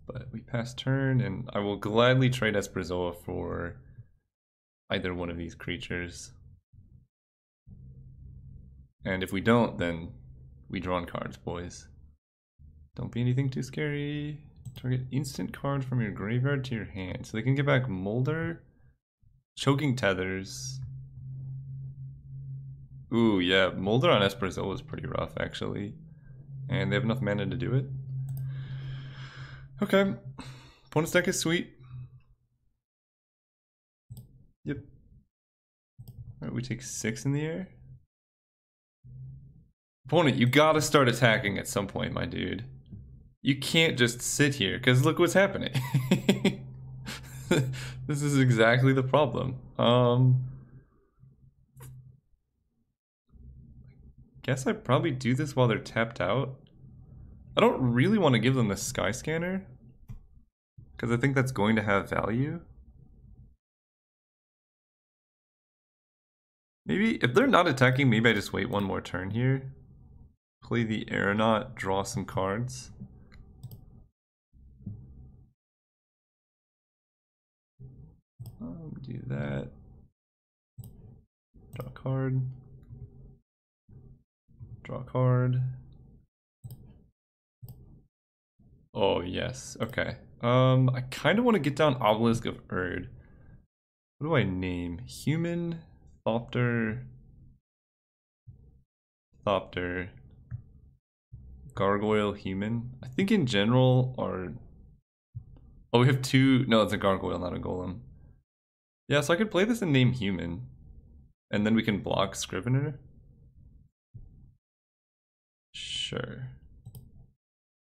But we pass turn, and I will gladly trade Esperzoa for either one of these creatures. And if we don't, then we draw on cards, boys. Don't be anything too scary. Target instant card from your graveyard to your hand. So they can get back Molder, Choking Tethers. Ooh, yeah, Molder on Esperzoa is pretty rough, actually. And they have enough mana to do it. Okay. Opponent's deck is sweet. Yep. Alright, we take 6 in the air. Opponent, you gotta start attacking at some point, my dude. You can't just sit here, because look what's happening. This is exactly the problem. guess I probably do this while they're tapped out. I don't really want to give them the Sky Scanner, because I think that's going to have value. Maybe, if they're not attacking, maybe I just wait one more turn here. Play the Aeronaut, draw some cards. Do that. Draw a card. Draw a card. Oh, yes. Okay. I kind of want to get down Obelisk of Erd. What do I name? Human, Thopter, Gargoyle, Human. I think in general are... Oh, we have two... No, it's a Gargoyle, not a Golem. Yeah, so I could play this and name Human. And then we can block Scrivener. Sure.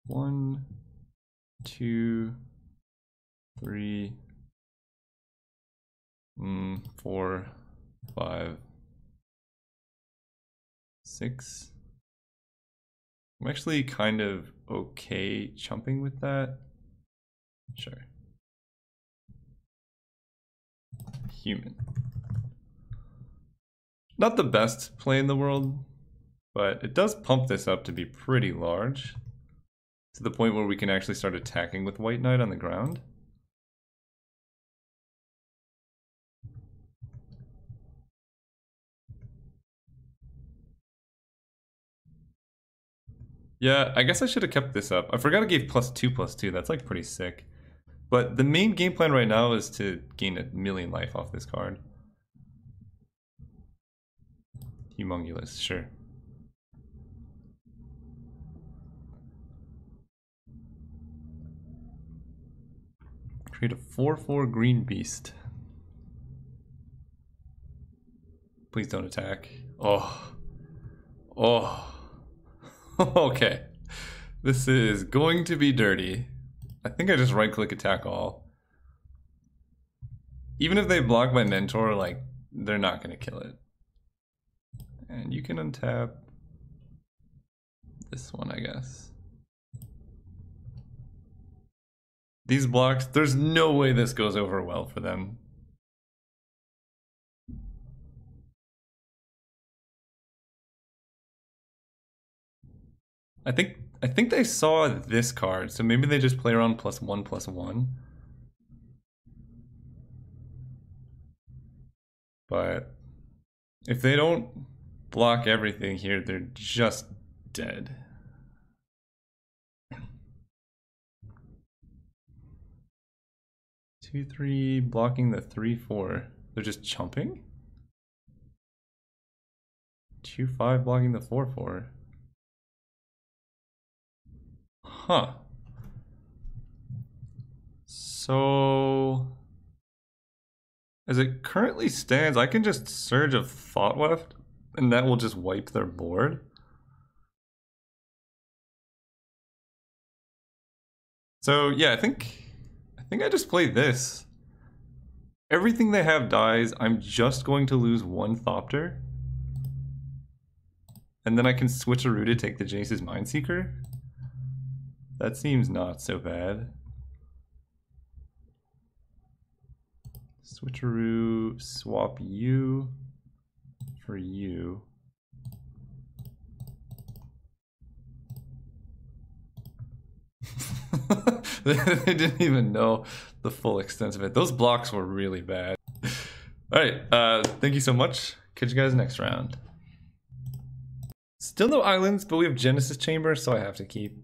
1, 2, 3, 4, 5, 6. I'm actually kind of okay chumping with that. Sure. Human. Not the best play in the world, but it does pump this up to be pretty large, to the point where we can actually start attacking with White Knight on the ground. Yeah, I guess I should have kept this up. I forgot I gave +2/+2. That's like pretty sick. But the main game plan right now is to gain 1,000,000 life off this card. Humongulous, sure. Create a 4/4 green beast. Please don't attack. Oh. Oh. Okay. This is going to be dirty. I think I just right-click attack all. Even if they block my mentor, like, they're not gonna kill it. And you can untap this one, I guess. These blocks, there's no way this goes over well for them. I think they saw this card, so maybe they just play around +1/+1. But if they don't block everything here, they're just dead. Two, 3, blocking the 3/4. They're just chumping? 2/5 blocking the 4/4. Huh. So, as it currently stands, I can just Surge of Thought Weft, and that will just wipe their board. So yeah, I think I just play this. Everything they have dies. I'm just going to lose one Thopter. And then I can switcheroo to take the Jace's Mindseeker. That seems not so bad. Switcheroo, swap you for you. They didn't even know the full extent of it. Those blocks were really bad. Alright, thank you so much. Catch you guys next round. Still no islands, but we have Genesis Chamber, so I have to keep.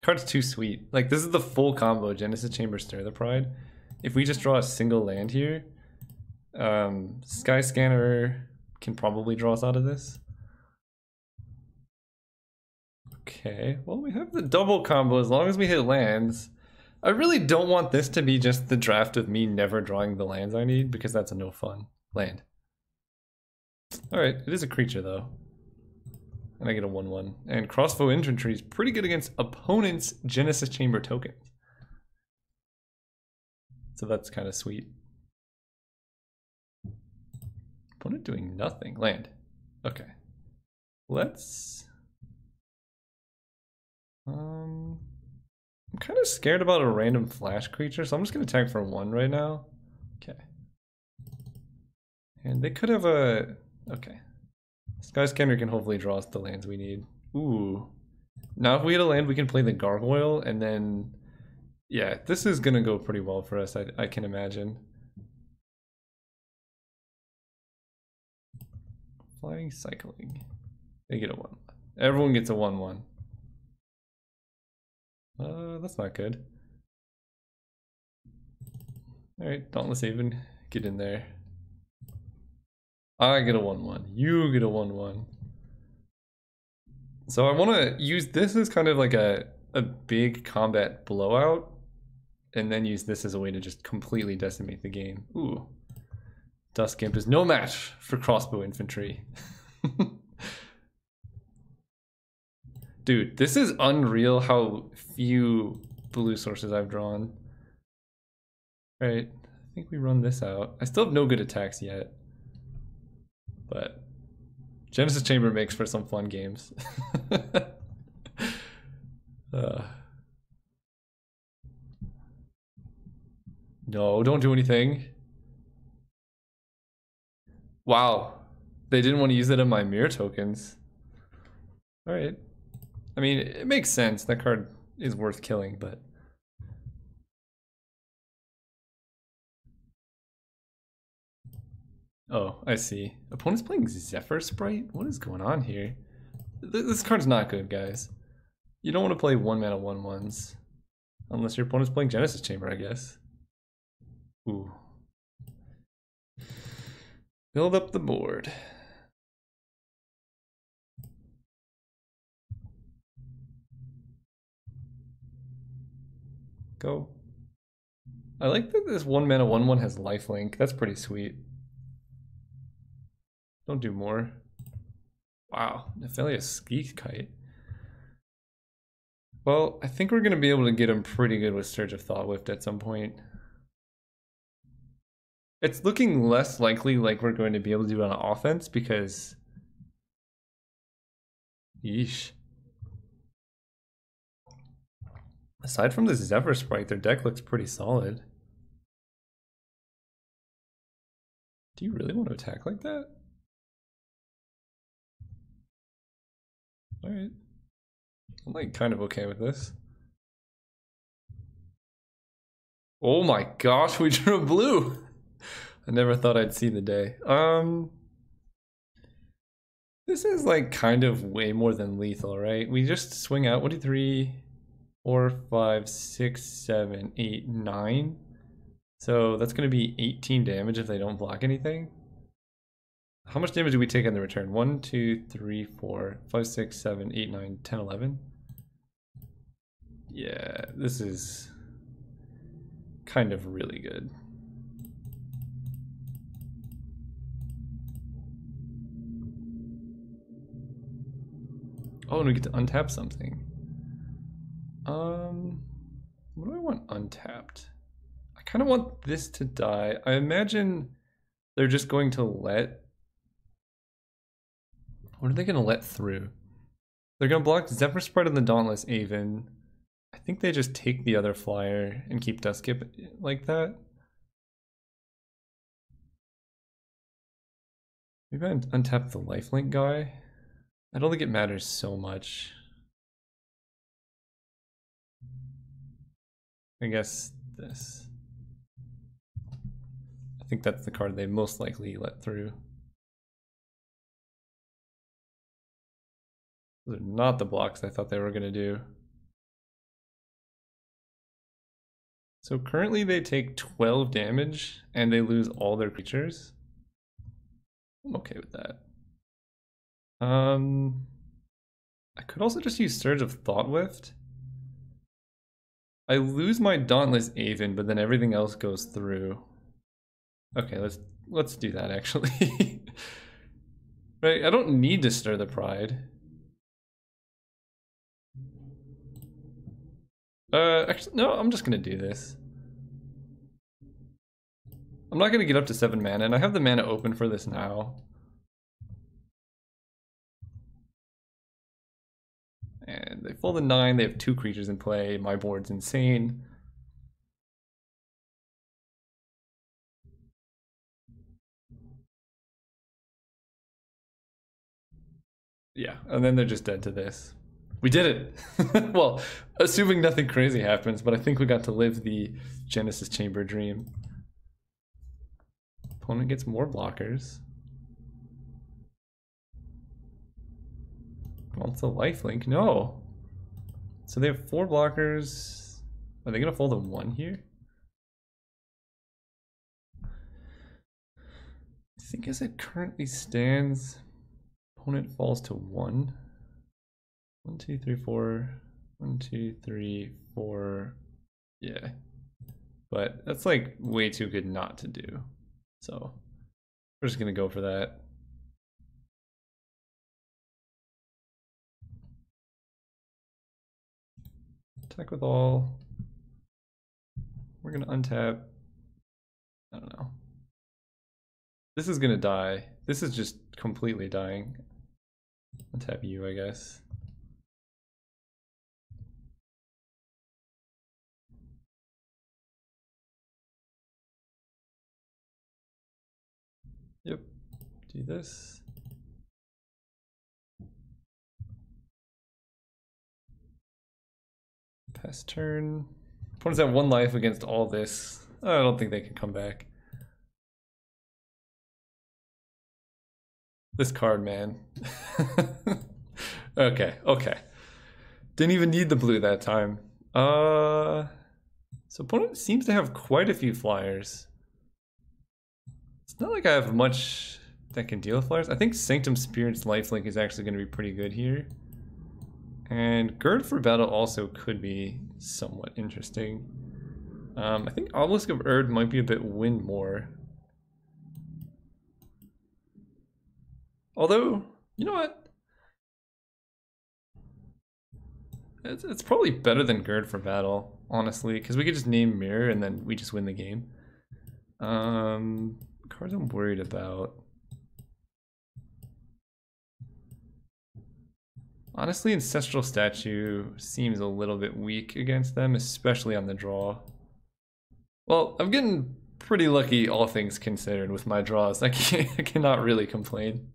Card's too sweet. Like, this is the full combo, Genesis Chamber, Stir the Pride. If we just draw a single land here, Sky Scanner can probably draw us out of this. Okay, well, we have the double combo as long as we hit lands. I really don't want this to be just the draft of me never drawing the lands I need, because that's a no fun land. Alright, it is a creature though. And I get a 1/1. And Crossbow Infantry is pretty good against opponents' Genesis Chamber tokens. So that's kind of sweet. Opponent doing nothing. Land. Okay. Let's... I'm kind of scared about a random flash creature, so I'm just going to attack for 1 right now. Okay. And they could have a... Okay. Skyscanner can hopefully draw us the lands we need. Ooh. Now if we get a land, we can play the Gargoyle, and then... Yeah, this is going to go pretty well for us, I can imagine. Flying, cycling. They get a 1. Everyone gets a 1/1. That's not good. Alright, Dauntless Haven, get in there. I get a 1/1. You get a 1/1. So I want to use this as kind of like a big combat blowout, and then use this as a way to just completely decimate the game. Ooh. Dusk Imp is no match for crossbow infantry. Dude, this is unreal how few blue sources I've drawn. Right, I think we run this out. I still have no good attacks yet. But Genesis Chamber makes for some fun games. No, don't do anything. Wow, they didn't want to use it on my mirror tokens. Alright. I mean, it makes sense. That card is worth killing, but... Oh, I see. Opponent's playing Zephyr Sprite? What is going on here? This card's not good, guys. You don't want to play 1-mana 1/1s. Unless your opponent's playing Genesis Chamber, I guess. Ooh. Build up the board. Go. I like that this 1-mana 1/1 has lifelink. That's pretty sweet. Don't do more. Wow, Nephelia Ski Kite. Well, I think we're going to be able to get him pretty good with Surge of Thoughtlift at some point. It's looking less likely like we're going to be able to do it on offense because... Yeesh. Aside from the Zephyr Sprite, their deck looks pretty solid. Do you really want to attack like that? Alright. I'm like kind of okay with this. Oh my gosh, we drew a blue! I never thought I'd see the day. This is like kind of way more than lethal, right? We just swing out 1, 2, 3, 4, 5, 6, 7, 8, 9. So that's going to be 18 damage if they don't block anything. How much damage do we take on the return? 1, 2, 3, 4, 5, 6, 7, 8, 9, 10, 11. Yeah, this is kind of really good. Oh, and we get to untap something. What do I want untapped? I kind of want this to die. I imagine they're just going to let... What are they going to let through? They're going to block Zephyr Sprite and the Dauntless Haven. I think they just take the other flyer and keep Duskip like that. Maybe I untap the lifelink guy. I don't think it matters so much. I guess this. I think that's the card they most likely let through. Those are not the blocks I thought they were going to do. So currently they take 12 damage and they lose all their creatures. I'm okay with that. I could also just use Surge of Thoughtlift. I lose my Dauntless Haven, but then everything else goes through. Okay, let's do that actually. Right, I don't need to Stir the Pride. Actually, no, I'm just gonna do this. I'm not gonna get up to 7 mana, and I have the mana open for this now. And they fold a 9, they have 2 creatures in play, my board's insane. Yeah, and then they're just dead to this. We did it! Well, assuming nothing crazy happens, but I think we got to live the Genesis Chamber dream. Opponent gets more blockers. Wants a lifelink? No! So they have 4 blockers. Are they gonna fold a 1 here? I think as it currently stands, opponent falls to 1. 1, 2, 3, 4. 1, 2, 3, 4. Yeah. But that's like way too good not to do. So we're just gonna go for that. Attack with all. We're gonna untap. I don't know. This is gonna die. This is just completely dying. Untap you, I guess. Yep. Do this. Pass turn. Opponents have 1 life against all this. I don't think they can come back. This card, man. Okay, okay. Didn't even need the blue that time. So opponent seems to have quite a few flyers. It's not like I have much that can deal with flyers. I think Sanctum Spirit's lifelink is actually going to be pretty good here. And Gird for Battle also could be somewhat interesting. I think Obelisk of Erd might be a bit win more. Although, you know what? It's probably better than Gird for Battle, honestly, because we could just name Mirror and then we just win the game. Cards I'm worried about. Honestly, Ancestral Statue seems a little bit weak against them, especially on the draw. Well, I'm getting pretty lucky, all things considered, with my draws. I cannot really complain.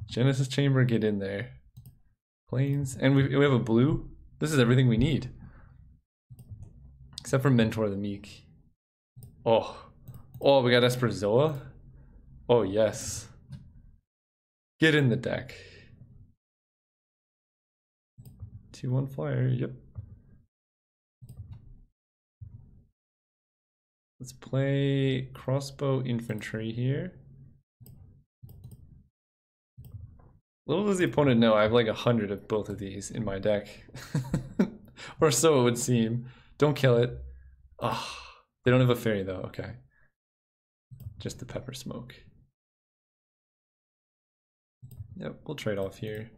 Genesis Chamber, get in there. Plains, and we have a blue. This is everything we need. Except for Mentor the Meek. Oh, we got Esperzoa. Oh, yes. Get in the deck. 2/1 flyer, yep. Let's play Crossbow Infantry here. Little does the opponent know, I have like 100 of both of these in my deck. Or so it would seem. Don't kill it. Oh, they don't have a fairy though, okay. Just the Pepper Smoke. Yep, we'll trade off here.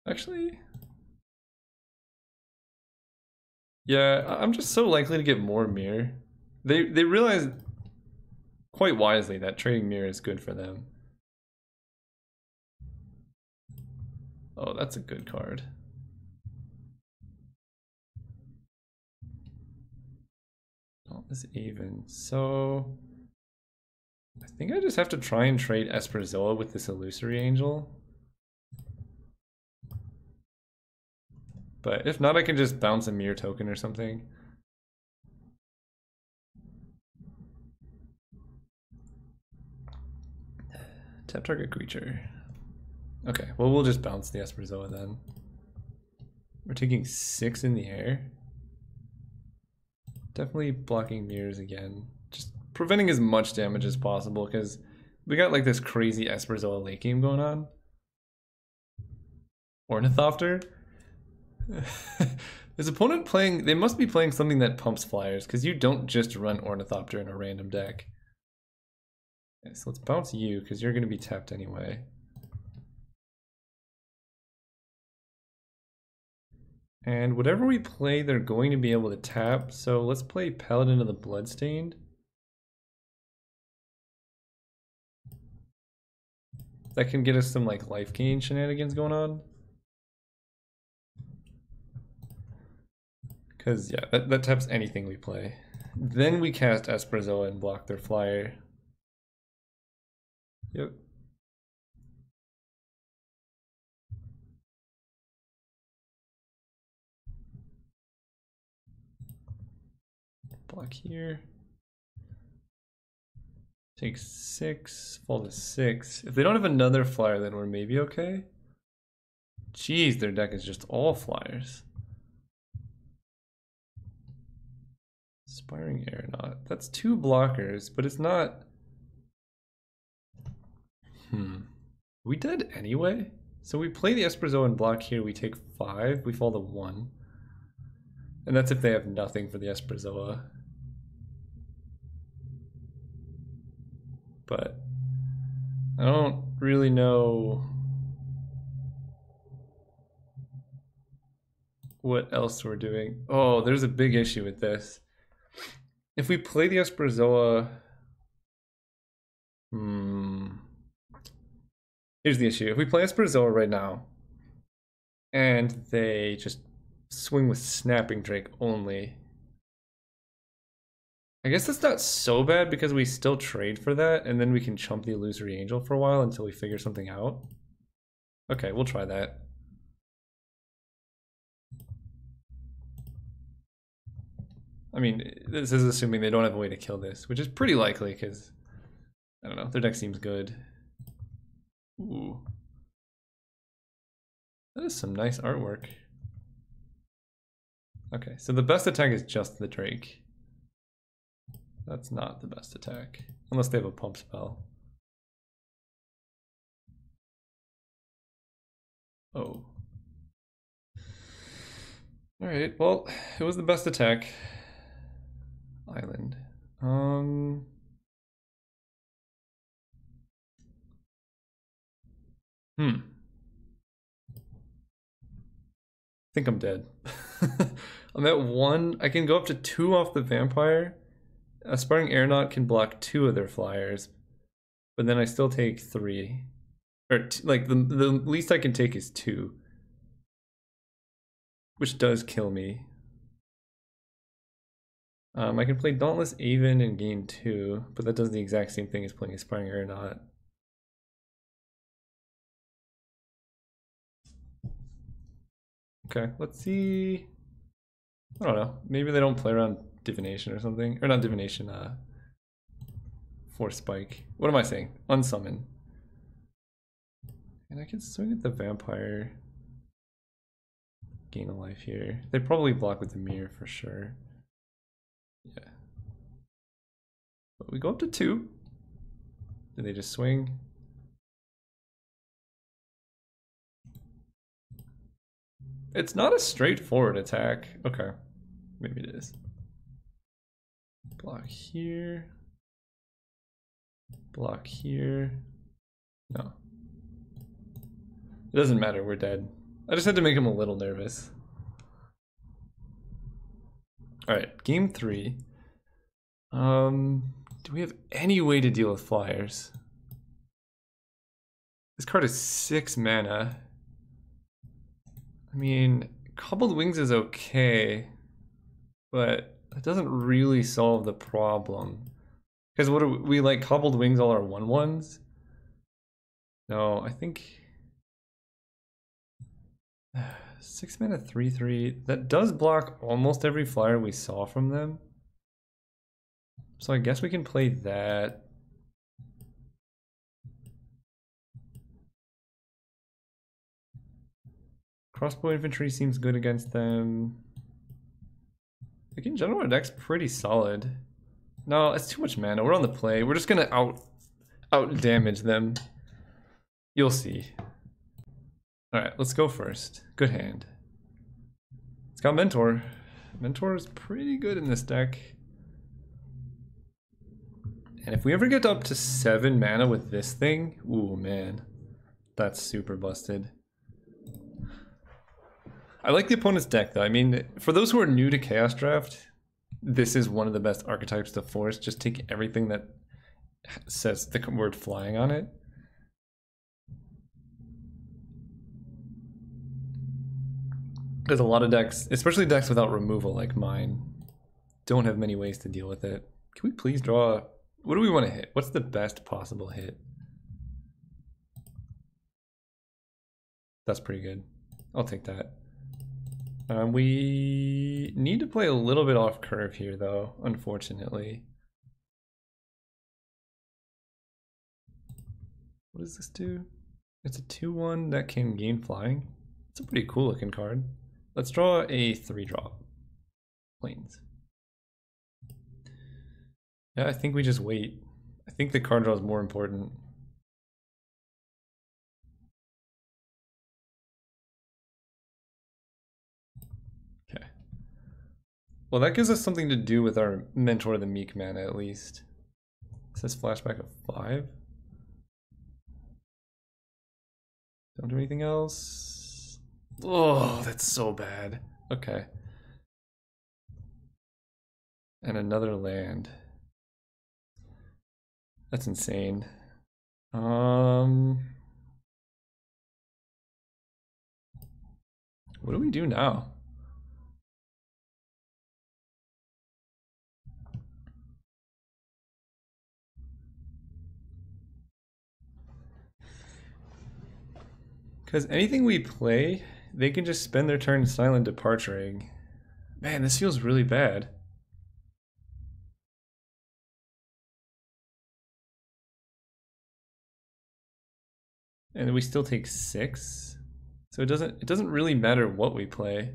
Actually, yeah, I'm just so likely to get more Mirror. They realize quite wisely that trading Mirror is good for them. Oh, that's a good card. Dauntless Even. So I think I just have to try and trade Esperzoa with this Illusory Angel. But if not, I can just bounce a Mirror token or something. Tap target creature. Okay, well, we'll just bounce the Esperzoa then. We're taking 6 in the air. Definitely blocking mirrors again. Just preventing as much damage as possible because we got like this crazy Esperzoa late game going on. Ornithopter? His opponent playing, they must be playing something that pumps flyers because you don't just run Ornithopter in a random deck. Okay, so let's bounce you because you're going to be tapped anyway. And whatever we play, they're going to be able to tap. So let's play Paladin of the Bloodstained. that can get us some like life gain shenanigans going on. Because yeah, that taps anything we play. Then we cast Esprazoa and block their flyer. Yep. Block here. Take 6, fall to 6. If they don't have another flyer, then we're maybe okay. Jeez, their deck is just all flyers. Aspiring Aeronaut. That's 2 blockers, but it's not... We dead anyway? So we play the Esprazoa and block here, we take 5, we fall to 1. And that's if they have nothing for the Esprazoa. But I don't really know what else we're doing. Oh, there's a big issue with this. If we play the Esprazoa... Here's the issue. If we play Esprazoa right now, and they just swing with Snapping Drake only, I guess that's not so bad because we still trade for that, and then we can chump the Illusory Angel for a while until we figure something out. Okay, we'll try that. I mean, this is assuming they don't have a way to kill this, which is pretty likely because, I don't know, their deck seems good. Ooh. That is some nice artwork. Okay, so the best attack is just the Drake. That's not the best attack, unless they have a pump spell. Oh. Alright, well, it was the best attack. Island. I think I'm dead. I'm at 1. I can go up to 2 off the Vampire. Aspiring Aeronaut can block 2 of their flyers, but then I still take 3. Or, like, the least I can take is 2. Which does kill me. I can play Dauntless Aven and gain 2, but that does the exact same thing as playing Aspiring Aeronaut. Okay, let's see. I don't know. Maybe they don't play around Divination or something. Or not Divination, Force Spike. What am I saying? Unsummon. And I can swing at the Vampire. Gain a life here. They probably block with the Mirror for sure. Yeah. But we go up to 2. Do they just swing? It's not a straightforward attack. Okay. Maybe it is. Block here. Block here. No. It doesn't matter, we're dead. I just had to make him a little nervous. Alright, game 3. Do we have any way to deal with flyers? This card is 6 mana. I mean, Cobbled Wings is okay, but it doesn't really solve the problem. Because what are we like Cobbled Wings all our 1/1s? No, I think 6 mana 3/3. That does block almost every flyer we saw from them. So I guess we can play that. Crossbow infantry seems good against them. Like in general, our deck's pretty solid. No, it's too much mana. We're on the play. We're just gonna out damage them. You'll see. Alright, let's go first. Good hand. It's got Mentor. Mentor is pretty good in this deck. And if we ever get up to 7 mana with this thing, ooh man, that's super busted. I like the opponent's deck though. I mean, for those who are new to Chaos Draft, this is one of the best archetypes to force. Just take everything that says the word flying on it. There's a lot of decks, especially decks without removal like mine, don't have many ways to deal with it. Can we please draw? What do we want to hit? What's the best possible hit? That's pretty good. I'll take that. We need to play a little bit off curve here, though, unfortunately. What does this do? It's a 2/1 that can gain flying. It's a pretty cool looking card. Let's draw a 3-drop. Plains. Yeah, I think we just wait. I think the card draw is more important. Okay. Well, that gives us something to do with our Mentor the Meek mana, at least. It says flashback of 5. Don't do anything else. Oh, that's so bad. Okay. And another land. That's insane. What do we do now? Because anything we play, they can just spend their turn silent departuring. Man, this feels really bad. And we still take 6. So it doesn't really matter what we play.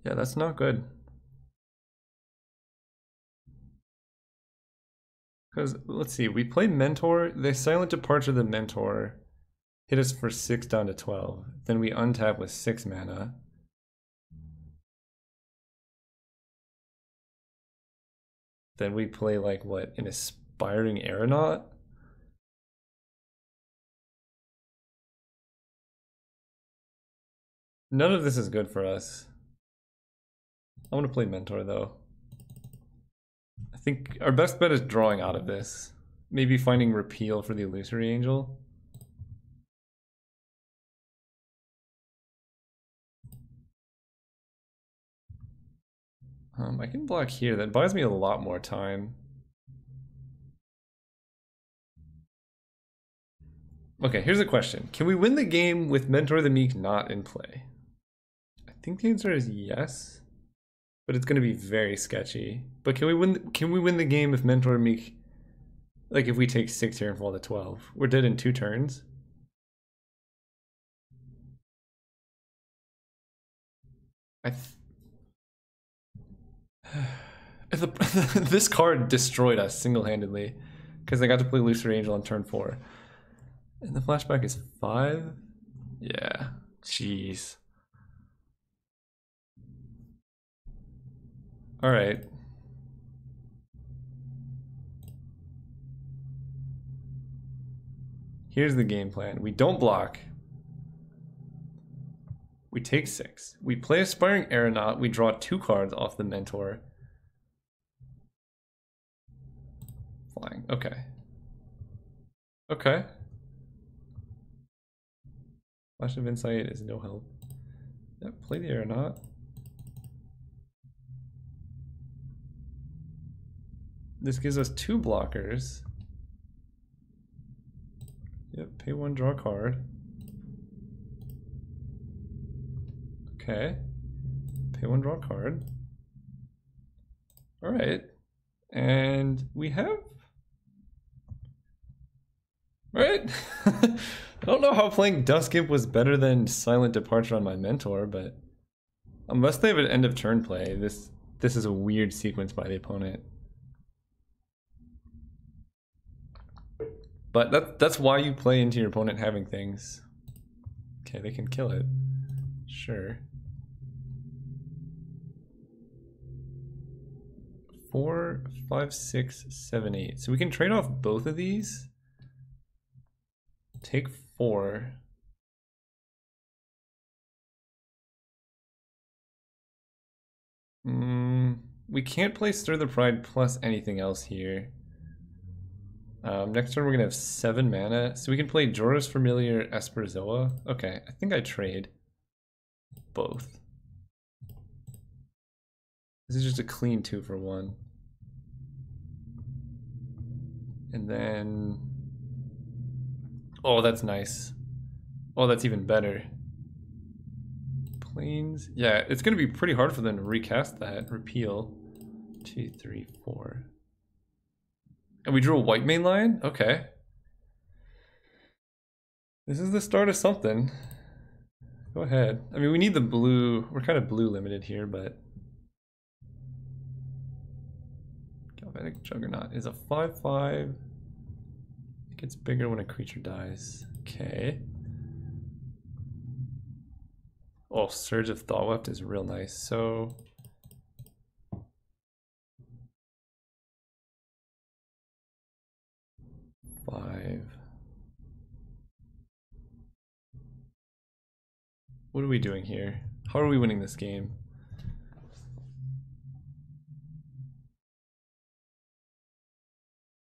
Yeah, that's not good. Because, let's see, we play Mentor, they silent departure the Mentor, hit us for 6 down to 12. Then we untap with 6 mana. Then we play, like, what, an Aspiring Aeronaut? None of this is good for us. I want to play Mentor, though. I think our best bet is drawing out of this. Maybe finding Repeal for the Illusory Angel. I can block here. That buys me a lot more time. Okay, here's a question. Can we win the game with Mentor the Meek not in play? I think the answer is yes, but it's going to be very sketchy. But can we win the game if Mentor Meek, like if we take 6 here and fall to 12? We're dead in 2 turns. This card destroyed us single-handedly because I got to play Illusory Angel on turn 4. And the flashback is 5? Yeah, jeez. All right. Here's the game plan. We don't block. We take 6. We play Aspiring Aeronaut. We draw 2 cards off the Mentor. Flying. Okay. Okay. Flash of Insight is no help. Yep, play the Aeronaut. This gives us 2 blockers. Yep, pay 1, draw a card. Okay. Pay 1, draw a card. Alright. And we have... Right? I don't know how playing Dusk Imp was better than Silent Departure on my Mentor, but... Unless they have an end of turn play, this is a weird sequence by the opponent. But that's why you play into your opponent having things. Okay, they can kill it. Sure. 4, 5, 6, 7, 8. So we can trade off both of these. Take 4. we can't play Stir the Pride plus anything else here. Next turn we're gonna have 7 mana, so we can play Jorah's Familiar, Esper Zoa. Okay, I think I trade both. This is just a clean 2 for 1. And then, oh, that's nice. Oh, that's even better. Planes, yeah, it's gonna be pretty hard for them to recast that. Repeal, 2, 3, 4. And we drew a white main line? Okay. This is the start of something. Go ahead. I mean, we need the blue. We're kind of blue limited here, but... Galvanic Juggernaut is a 5/5. It gets bigger when a creature dies. Okay. Oh, Surge of Thought-Weft is real nice. So... What are we doing here? How are we winning this game?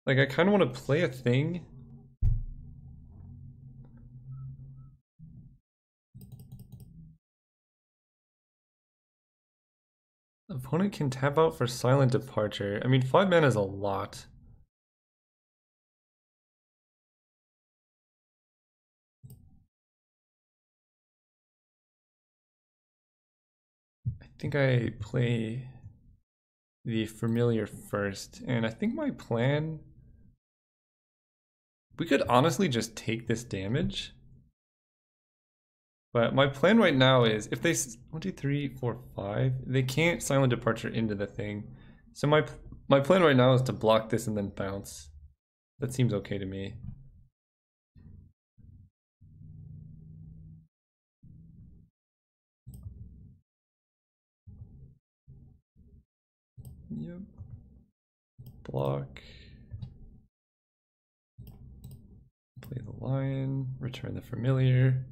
Like, I kind of want to play a thing. Opponent can tap out for Silent Departure. I mean, 5 mana is a lot. I think I play the Familiar first, and I think my plan... We could honestly just take this damage. But my plan right now is, if they... 1, 2, 3, 4, 5... They can't Silent Departure into the thing. So my plan right now is to block this and then bounce. That seems okay to me. Yep. Block. Play the lion. Return the familiar.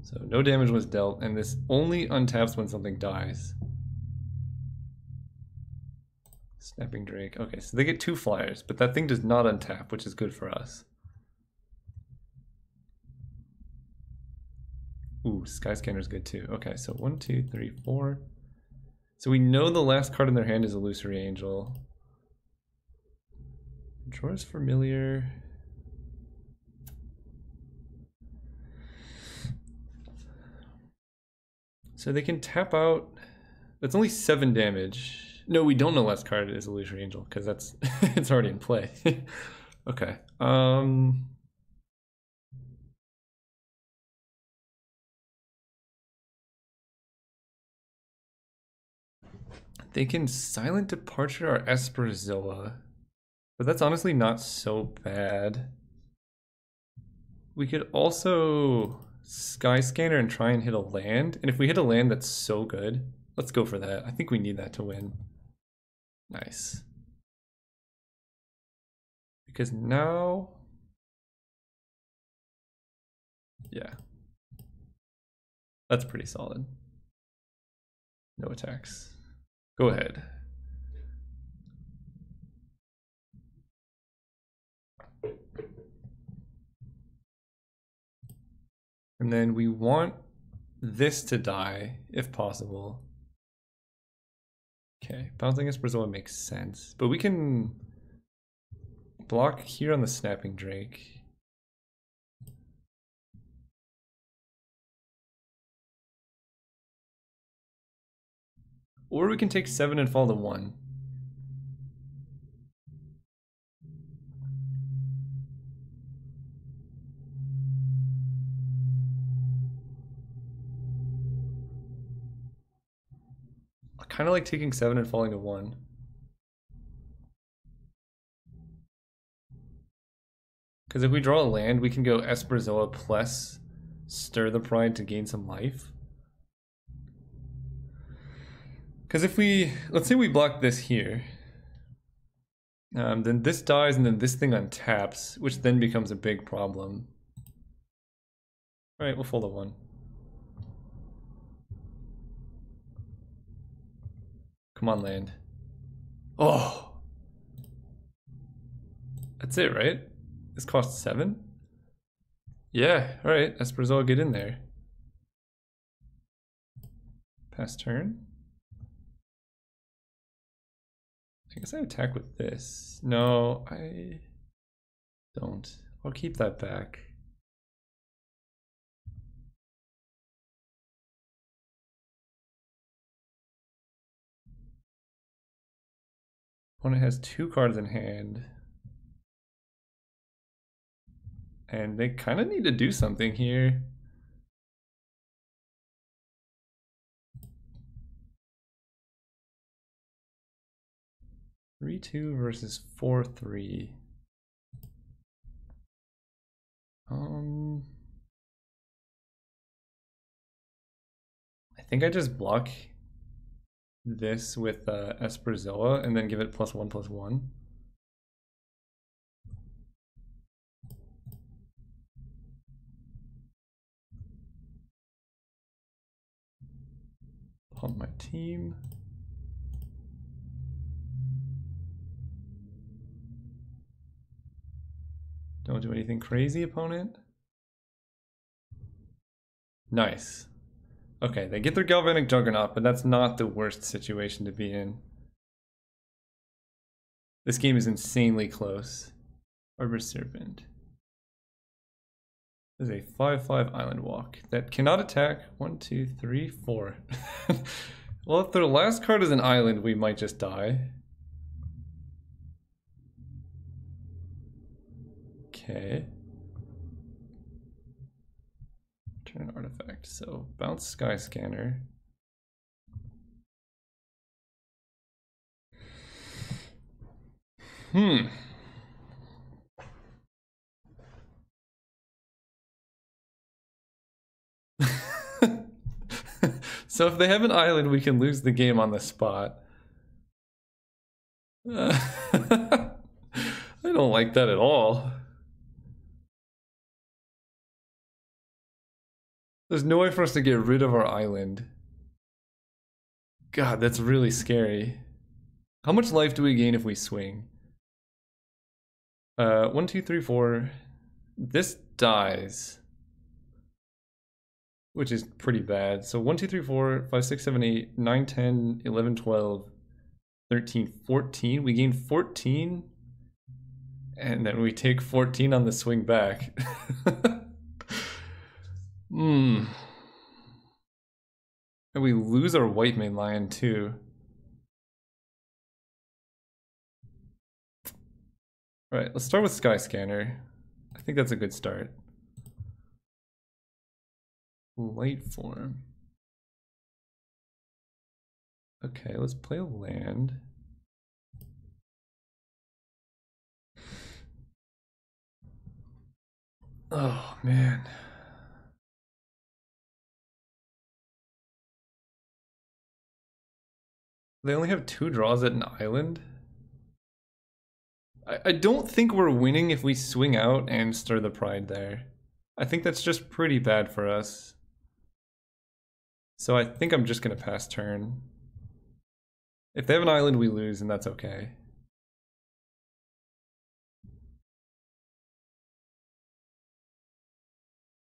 So no damage was dealt, and this only untaps when something dies. Snapping Drake. Okay, so they get 2 flyers, but that thing does not untap, which is good for us. Ooh, Skyscanner is good too. Okay, so 1, 2, 3, 4. So we know the last card in their hand is Illusory Angel. Jorah's Familiar. So they can tap out. That's only 7 damage. No, we don't know last card is Illusory Angel because that's it's already in play. Okay. They can Silent Departure our Esper Zoa, but that's honestly not so bad. We could also Skyscanner and try and hit a land, and if we hit a land that's so good, let's go for that. I think we need that to win. Nice. Because now... Yeah. That's pretty solid. No attacks. Go ahead. And then we want this to die, if possible. Okay, bouncing Espresso makes sense. But we can block here on the Snapping Drake. Or we can take 7 and fall to 1. I kind of like taking 7 and falling to 1. Because if we draw a land, we can go Esper Zoa plus Stir the Pride to gain some life. Because if we, let's say we block this here, then this dies and then this thing untaps, which then becomes a big problem. All right, we'll fold a 1. Come on, land. Oh. That's it, right? This costs 7? Yeah, alright. Espresso, get in there. Pass turn. I guess I attack with this. No, I don't. I'll keep that back. Opponent has 2 cards in hand. And they kind of need to do something here. Three, 2 versus 4-3. I think I just block this with Esprezoa and then give it +1/+1. On my team. Don't do anything crazy, opponent. Nice. Okay, they get their Galvanic Juggernaut, but that's not the worst situation to be in. This game is insanely close. Arbor Serpent. This is a 5/5 Island Walk that cannot attack. 1, 2, 3, 4. Well, if their last card is an island, we might just die. Okay. Turn an artifact. So bounce Sky Scanner. So if they have an island, we can lose the game on the spot. I don't like that at all. There's no way for us to get rid of our island. God, that's really scary. How much life do we gain if we swing? 1, 2, 3, 4. This dies, which is pretty bad. So 1, 2, 3, 4, 5, 6, 7, 8, 9, 10, 11, 12, 13, 14. We gain 14, and then we take 14 on the swing back. And we lose our white main lion too. Alright, let's start with Sky Scanner. I think that's a good start. Light form. Okay, let's play a land. Oh man. They only have 2 draws at an island? I don't think we're winning if we swing out and stir the pride there. I think that's just pretty bad for us. So I think I'm just gonna pass turn. If they have an island, we lose, and that's okay.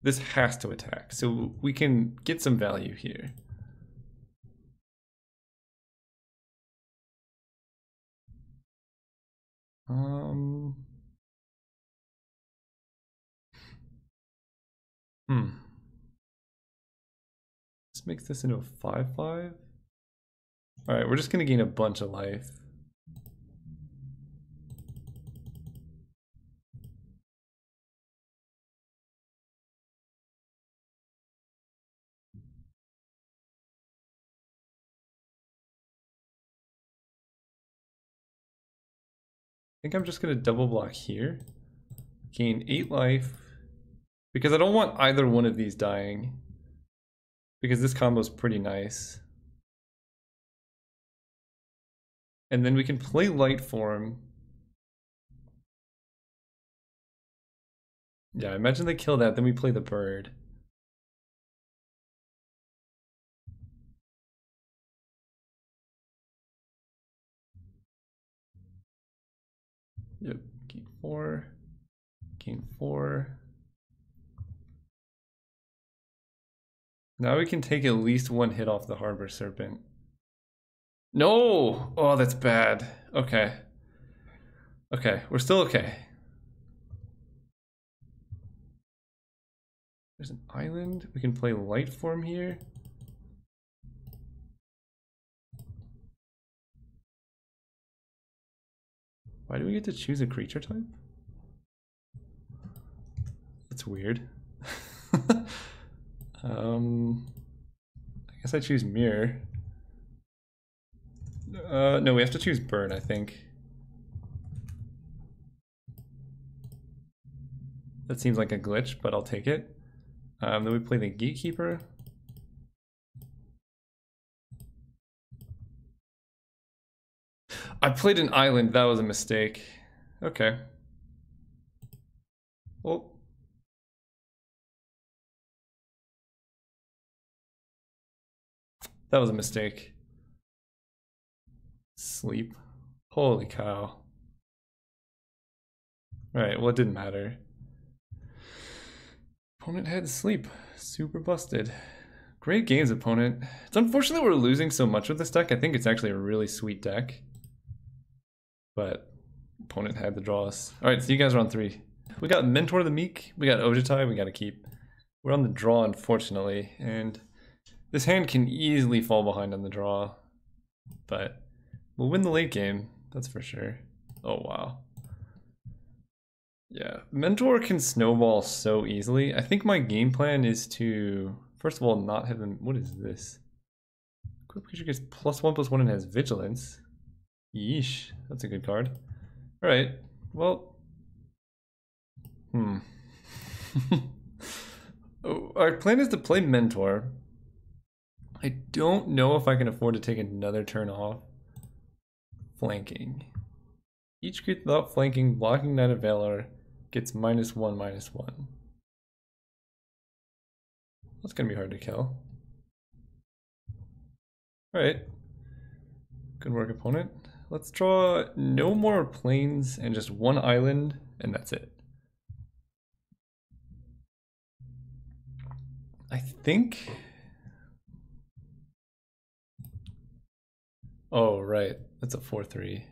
This has to attack, so we can get some value here. Let's make this into a 5/5. Alright, we're just gonna gain a bunch of life. I think I'm just gonna double block here. Gain 8 life. Because I don't want either one of these dying. Because this combo is pretty nice. And then we can play light form. Yeah, imagine they kill that, then we play the bird. Yep, gain 4, gain 4. Now we can take at least one hit off the Harbor Serpent. No! Oh, that's bad. Okay. Okay, we're still okay. There's an island. We can play light form here. Why do we get to choose a creature type? That's weird. I guess I choose mirror. No, we have to choose bird, I think. That seems like a glitch, but I'll take it. Then we play the Gatekeeper. I played an island, that was a mistake. Okay. Well. That was a mistake. Sleep. Holy cow. Alright, well it didn't matter. Opponent had sleep. Super busted. Great games, opponent. It's unfortunate we're losing so much with this deck. I think it's actually a really sweet deck. But opponent had to draw us. Alright, so you guys are on 3. We got Mentor the Meek, we got Ojitai, we gotta keep. We're on the draw, unfortunately, and this hand can easily fall behind on the draw. But we'll win the late game, that's for sure. Oh wow. Yeah, Mentor can snowball so easily. I think my game plan is to, first of all, not have him. What is this? Equip creature gets +1/+1 and has vigilance. Yeesh, that's a good card. Alright, well. Our plan is to play Mentor. I don't know if I can afford to take another turn off. Flanking. Each creature without flanking, blocking Knight of Valor gets -1/-1. That's gonna be hard to kill. Alright. Good work, opponent. Let's draw no more planes and just one island, and that's it. I think... Oh, right. That's a 4/3.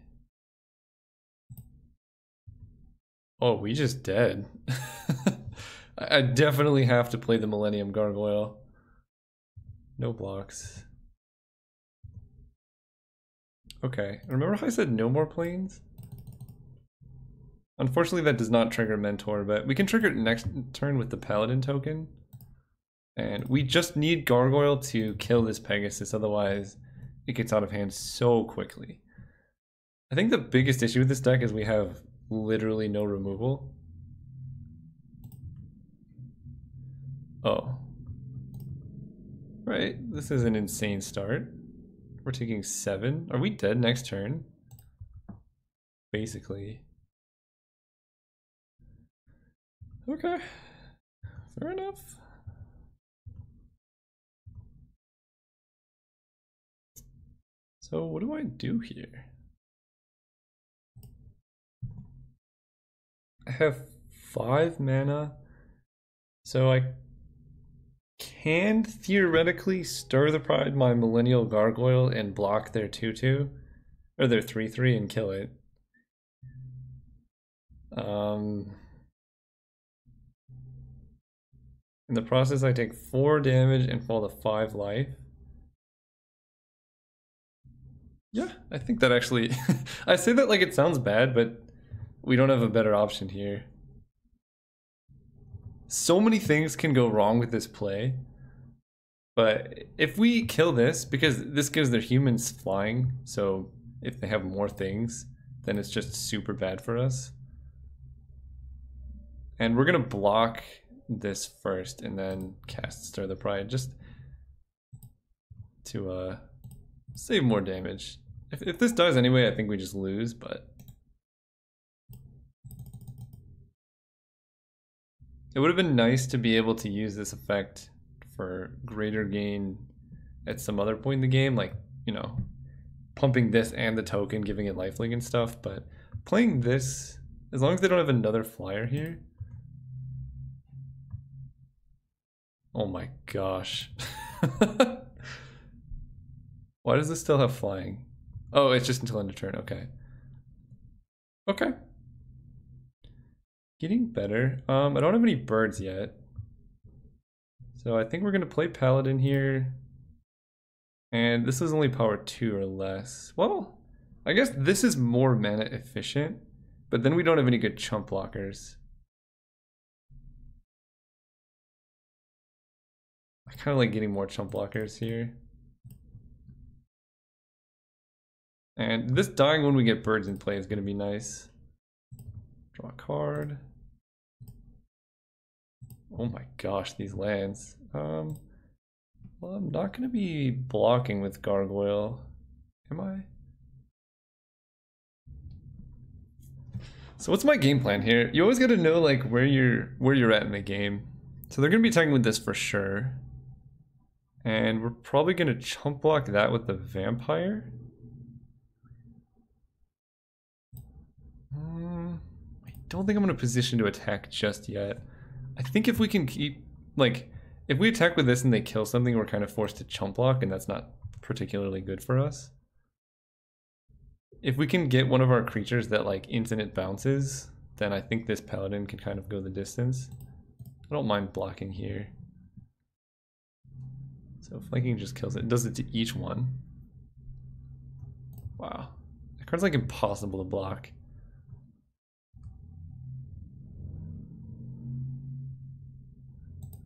Oh, we just dead. I definitely have to play the Millennium Gargoyle. No blocks. Okay, remember how I said no more planes? Unfortunately that does not trigger Mentor, but we can trigger it next turn with the Paladin token. And we just need Gargoyle to kill this Pegasus, otherwise it gets out of hand so quickly. I think the biggest issue with this deck is we have literally no removal. Oh. Right, this is an insane start. We're taking 7. Are we dead next turn? Basically. Okay. Fair enough. So what do I do here? I have 5 mana, so I can theoretically stir the pride my Millennial Gargoyle and block their 2/2, or their 3/3 and kill it. In the process I take 4 damage and fall to 5 life. Yeah, I think that actually, I say that like it sounds bad, but we don't have a better option here. So many things can go wrong with this play. But if we kill this, because this gives their humans flying, so if they have more things, then it's just super bad for us. And we're gonna block this first and then cast Stir the Pride just to save more damage. If this dies anyway, I think we just lose, but it would have been nice to be able to use this effect for greater gain at some other point in the game, like, you know, pumping this and the token, giving it lifelink and stuff, but playing this As long as they don't have another flyer here. Oh my gosh. Why does this still have flying? Oh, it's just until end of turn. Okay. Okay. Getting better. I don't have any birds yet. So I think we're going to play Paladin here. And this is only power 2 or less. Well, I guess this is more mana efficient. But then we don't have any good chump blockers. I kind of like getting more chump blockers here. And this dying when we get birds in play is going to be nice. Draw a card. Oh my gosh, these lands. Well, I'm not going to be blocking with Gargoyle. Am I? So what's my game plan here? You always got to know like where you're at in the game. So they're going to be attacking with this for sure. And we're probably going to chump block that with the vampire. I don't think I'm in a position to attack just yet. I think if we can keep, like, if we attack with this and they kill something, we're kind of forced to chump block, and that's not particularly good for us. If we can get one of our creatures that, like, infinite bounces, then I think this paladin can kind of go the distance. I don't mind blocking here. So flanking just kills it. It does it to each one. Wow. That card's, like, impossible to block.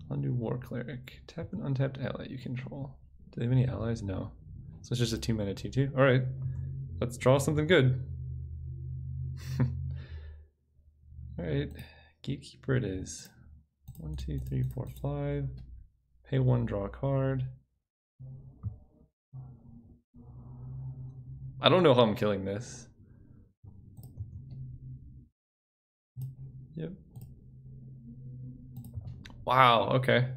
Undo War Cleric. Tap an untapped ally you control. Do they have any allies? No. So it's just a 2-mana 2/2. Alright. Let's draw something good. Alright. Gatekeeper it is. 1, 2, 3, 4, 5. Pay 1, draw a card. I don't know how I'm killing this. Yep. Wow, okay.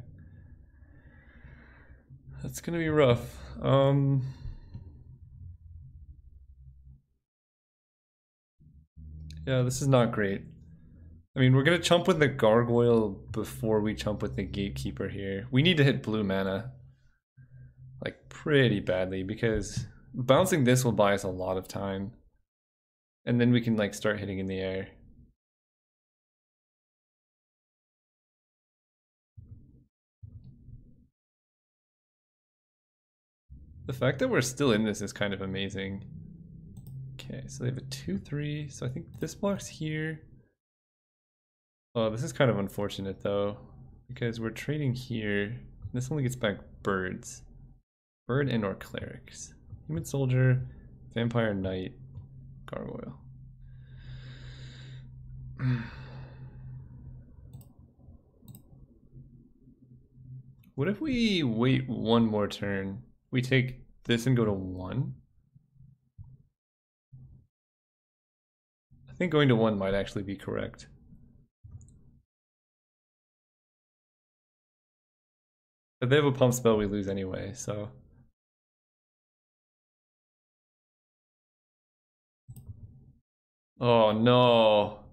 That's gonna be rough. Yeah, this is not great. I mean, we're gonna chump with the Gargoyle before we chump with the Gatekeeper here. We need to hit blue mana. Like, pretty badly, because bouncing this will buy us a lot of time. And then we can, like, start hitting in the air. The fact that we're still in this is kind of amazing. Okay, so they have a 2/3, so I think this blocks here. Oh, this is kind of unfortunate though, because we're trading here. This only gets back birds. Bird and or clerics. Human soldier, vampire knight, gargoyle. What if we wait one more turn? We take this and go to 1. I think going to 1 might actually be correct. If they have a pump spell, we lose anyway, so. Oh no.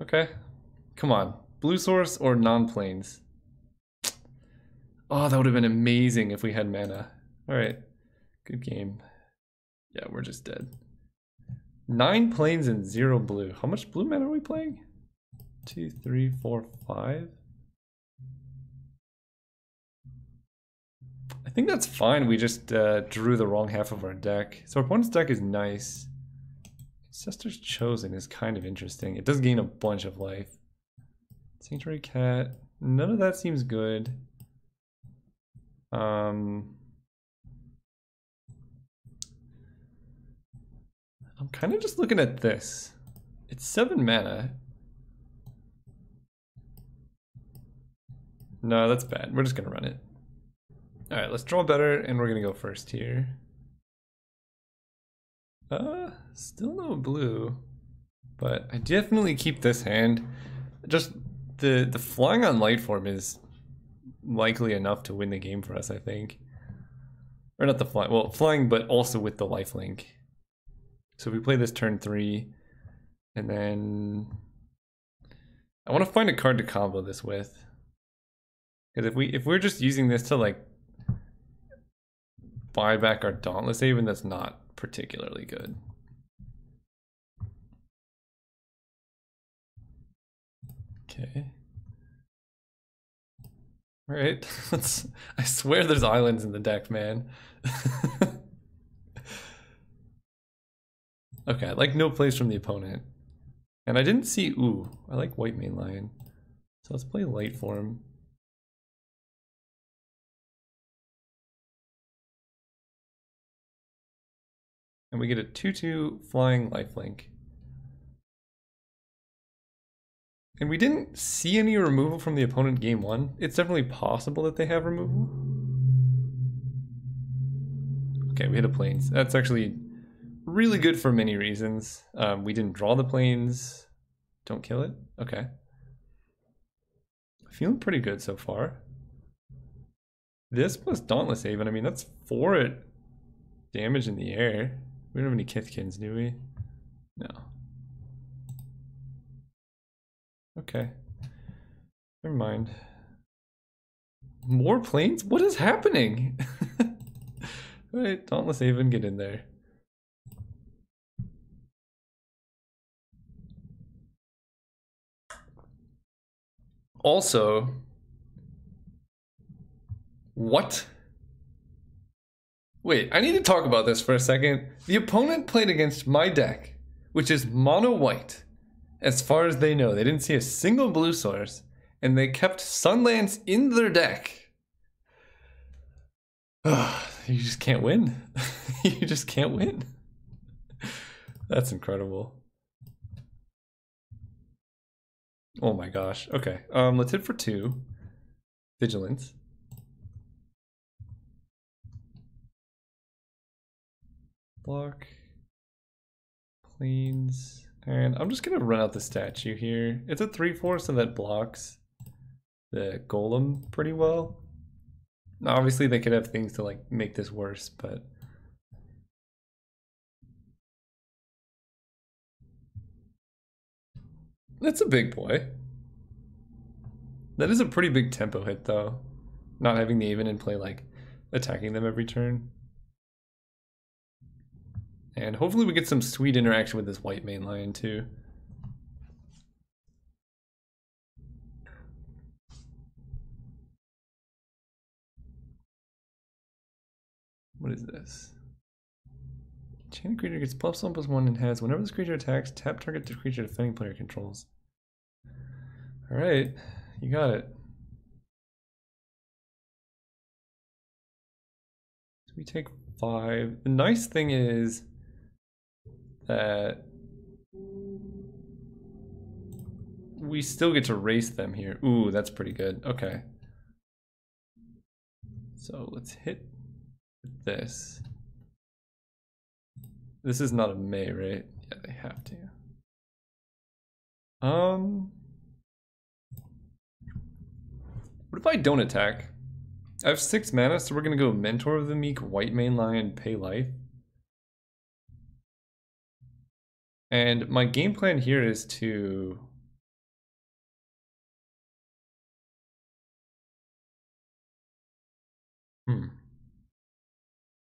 Okay. Come on. Blue source or non-planes? Oh, that would have been amazing if we had mana. Alright. Good game. Yeah, we're just dead. 9 planes and 0 blue. How much blue mana are we playing? 2, 3, 4, 5. I think that's fine. We just drew the wrong half of our deck. So our opponent's deck is nice. Ancestor's Chosen is kind of interesting. It does gain a bunch of life. Sanctuary Cat. None of that seems good. I'm kind of just looking at this. It's 7 mana. No, that's bad. We're just gonna run it. Alright, let's draw better, and we're gonna go first here. Still no blue. But I definitely keep this hand. Just the flying on light form is likely enough to win the game for us, I think. Or not the flying, well, flying, but also with the lifelink. So if we play this turn 3, And then I want to find a card to combo this with. Because if we're just using this to like buy back our Dauntless Haven, that's not particularly good. Okay. All right. I swear there's islands in the deck, man. Okay, I like no plays from the opponent. And I didn't see, ooh, I like white main line. So let's play light form. And we get a 2/2 flying lifelink. And we didn't see any removal from the opponent game one. It's definitely possible that they have removal. Okay, we hit a plains. That's actually really good for many reasons. We didn't draw the plains. Don't kill it. Okay. Feeling pretty good so far. This plus Dauntless Haven, I mean, that's 4 damage in the air. We don't have any Kithkins, do we? No. Okay. Never mind. More planes? What is happening? Alright, Dauntless Haven, get in there. Also, what? Wait, I need to talk about this for a second. The opponent played against my deck, which is mono white. As far as they know, they didn't see a single blue source, and they kept Sunlance in their deck. You just can't win. You just can't win. That's incredible. Oh my gosh. Okay. Let's hit for 2. Vigilance. Block. Plains. And I'm just gonna run out the statue here. It's a 3/4, so that blocks the golem pretty well. Now, obviously they could have things to like make this worse, but that's a big boy. That is a pretty big tempo hit though. Not having the Haven in play, like attacking them every turn. And hopefully we get some sweet interaction with this white main lion too. What is this? Enchanted creature gets +1/+1 and has whenever this creature attacks, tap target the creature defending player controls. Alright, you got it. So we take 5. The nice thing is that we still get to race them here. Ooh, that's pretty good. Okay. So let's hit this. This is not a May, right? Yeah, they have to. What if I don't attack? I have 6 mana, so we're gonna go Mentor of the Meek, White Main Lion, pay life. And my game plan here is to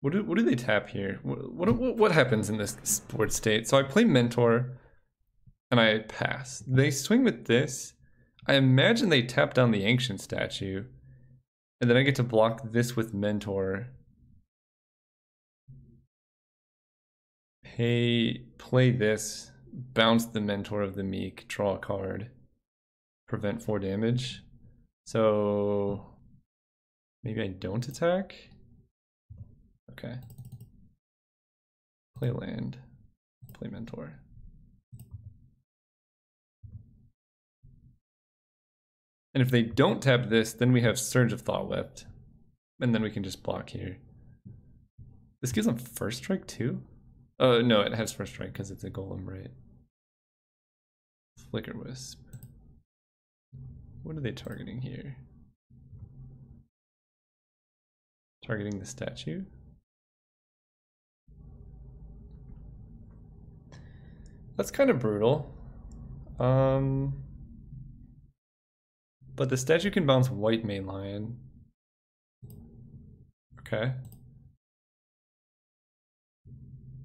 What do they tap here? What happens in this board state? So I play Mentor and I pass. They swing with this. I imagine they tap down the Ancient statue. And then I get to block this with Mentor. Play this, bounce the Mentor of the Meek, draw a card, prevent 4 damage. So maybe I don't attack? Okay. Play land, play Mentor. And if they don't tap this, then we have Surge of Thought left. And then we can just block here. This gives them first strike too? No, it has first strike because it's a golem, right? Flicker Wisp. What are they targeting here? Targeting the statue? That's kind of brutal. But the statue can bounce white main lion. Okay.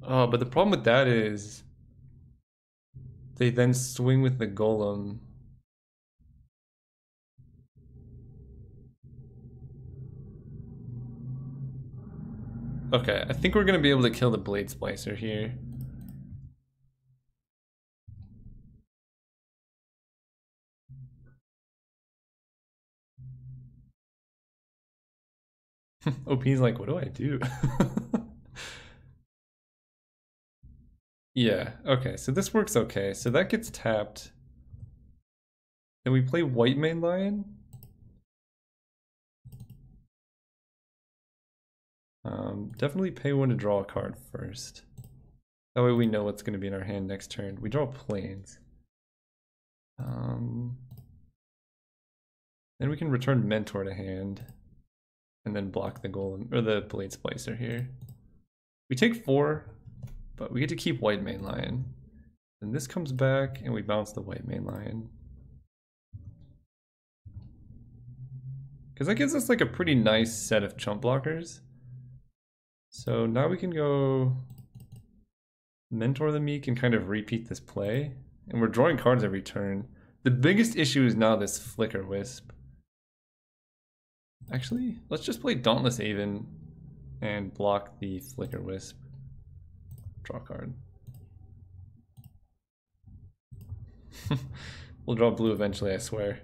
Oh, but the problem with that is they then swing with the golem. Okay, I think we're gonna be able to kill the blade splicer here. OP's like, what do I do? Yeah, okay, so this works okay. So that gets tapped. Then we play white main lion. Definitely pay one to draw a card first. That way we know what's going to be in our hand next turn. We draw planes. Then we can return Mentor to hand. And then block the golem, or the blade splicer here. We take 4, but we get to keep white main lion. Then this comes back, and we bounce the white main lion. Because that gives us like a pretty nice set of chump blockers. So now we can go Mentor the Meek and kind of repeat this play. And we're drawing cards every turn. The biggest issue is now this Flicker Wisp. Actually, let's just play Dauntless Aven and block the Flicker Wisp. Draw a card. We'll draw blue eventually, I swear.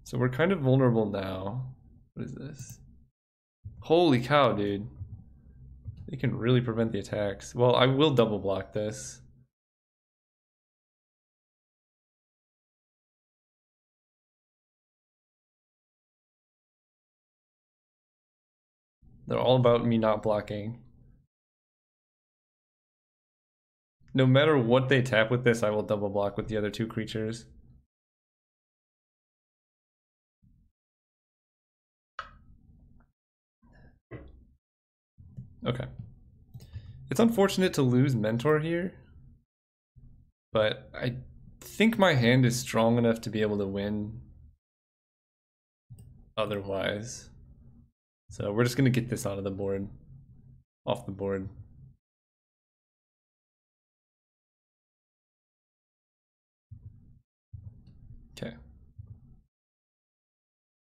So we're kind of vulnerable now. What is this? Holy cow, dude. They can really prevent the attacks. Well, I will double block this. They're all about me not blocking. No matter what they tap with this, I will double block with the other 2 creatures. Okay. It's unfortunate to lose Mentor here, but I think my hand is strong enough to be able to win otherwise. So we're just going to get this out of the board, off the board. Okay.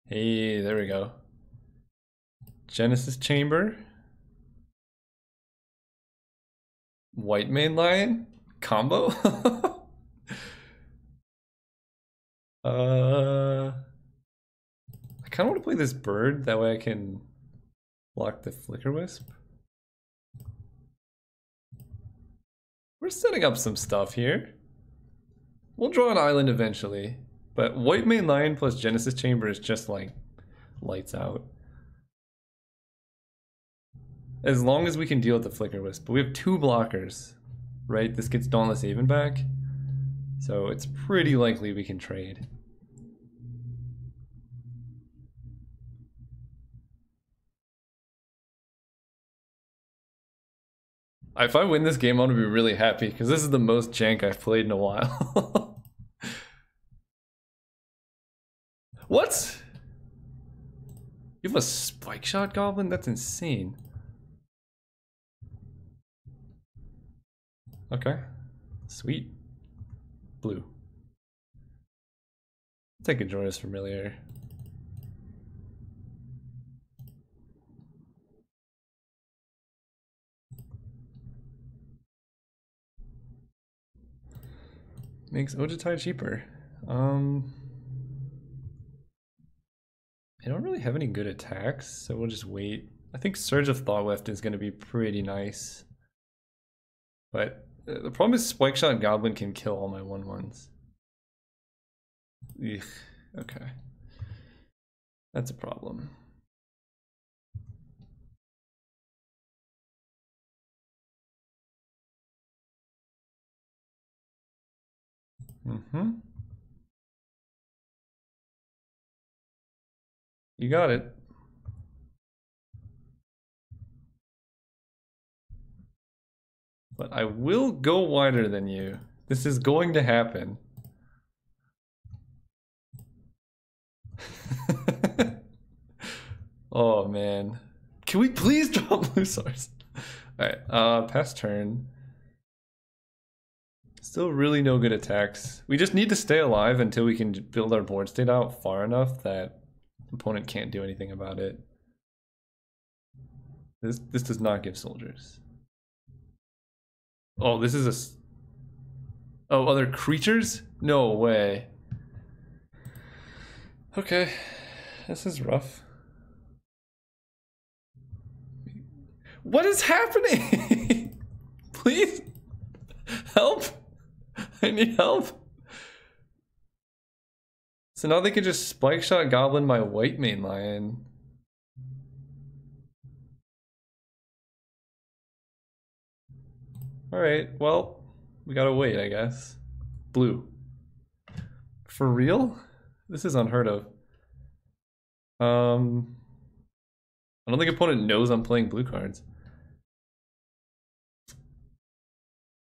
Hey, there we go. Genesis Chamber. White main lion combo. I kind of want to play this bird, that way I can block the Flicker Wisp. We're setting up some stuff here. We'll draw an island eventually, but white main lion plus Genesis Chamber is just like lights out. As long as we can deal with the Flicker Wisp. But we have 2 blockers, right? This gets Dauntless Aven back. So it's pretty likely we can trade. If I win this game, I'm gonna be really happy, because this is the most jank I've played in a while. What? You have a Spike Shot Goblin? That's insane. Okay. Sweet. Blue. Take a Joyous Familiar. Makes Ojitai cheaper. I don't really have any good attacks, so we'll just wait. I think Surge of Thought is going to be pretty nice. But the problem is Spike Shot Goblin can kill all my 1/1s. Ugh, okay. That's a problem. You got it. But I will go wider than you. This is going to happen. Oh man. Can we please draw blue source? Alright, pass turn. Still really no good attacks. We just need to stay alive until we can build our board state out far enough that the opponent can't do anything about it. This does not give soldiers. Oh, this is a... Oh, other creatures? No way. Okay, this is rough. What is happening? Please help. I need help. So now they can just spike shot goblin my white main lion. Alright, well, we gotta wait, I guess. Blue. For real? This is unheard of. I don't think opponent knows I'm playing blue cards.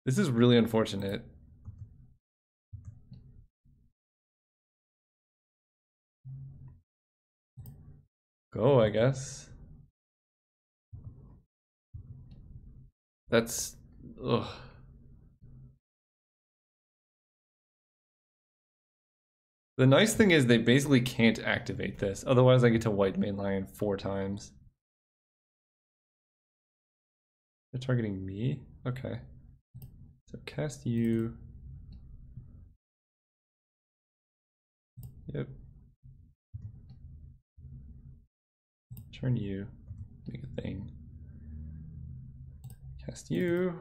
This is really unfortunate. Go, I guess. That's... Ugh. The nice thing is they basically can't activate this. Otherwise I get to white main lion 4 times. They're targeting me? Okay. So cast you. Yep. Turn you. Make a thing. Cast you.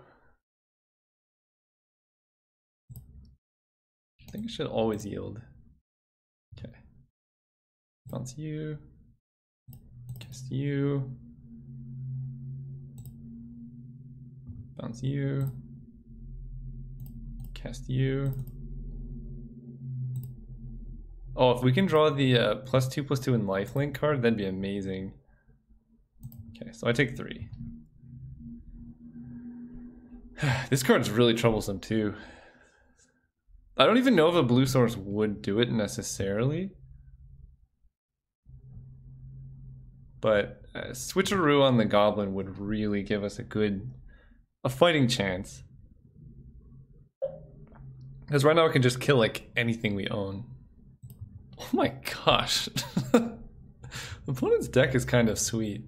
I think it should always yield. Okay. Bounce you. Cast you. Bounce you. Cast you. Oh, if we can draw the +2/+2 in lifelink card, that'd be amazing. Okay, so I take 3. This card's really troublesome too. I don't even know if a blue source would do it necessarily. But switcheroo on the goblin would really give us a fighting chance. Because right now I can just kill like anything we own. Oh my gosh. The opponent's deck is kind of sweet.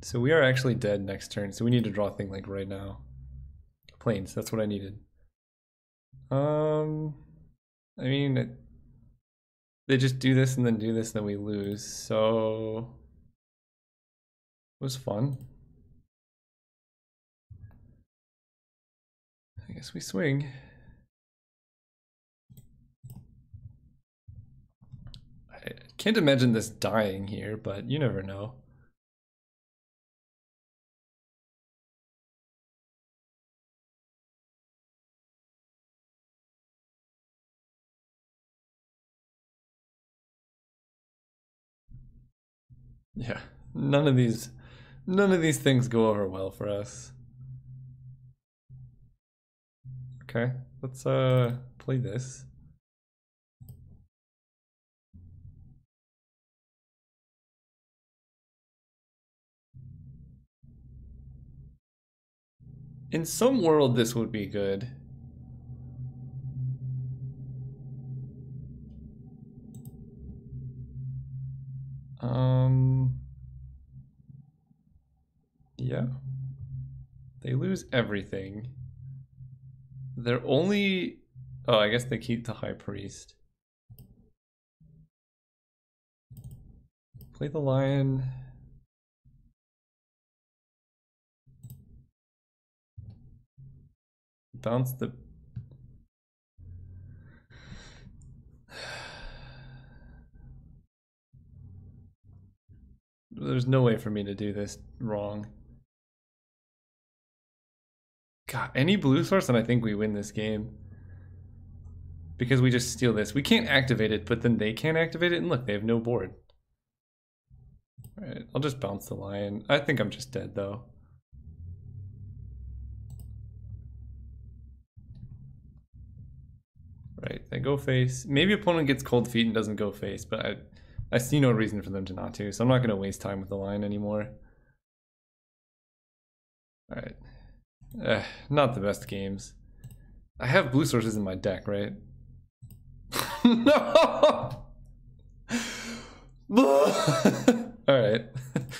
So we are actually dead next turn, so we need to draw a thing like right now. Plains, that's what I needed. I mean, they just do this and then do this and then we lose, so it was fun. I guess we swing. I can't imagine this dying here, but you never know. Yeah, none of these things go over well for us. Okay, let's play this. In some world this would be good. Yeah. They lose everything. They're only... Oh, I guess they keep the High Priest. Play the Lion. Bounce the... There's no way for me to do this wrong. God, any blue source and I think we win this game. because we just steal this. We can't activate it, but then they can't activate it, and look, they have no board. Alright, I'll just bounce the lion. I think I'm just dead, though. Right, they go face. Maybe opponent gets cold feet and doesn't go face, but I see no reason for them to not to, so I'm not going to waste time with the lion anymore. Alright. Not the best games. I have blue sources in my deck, right? No! Alright.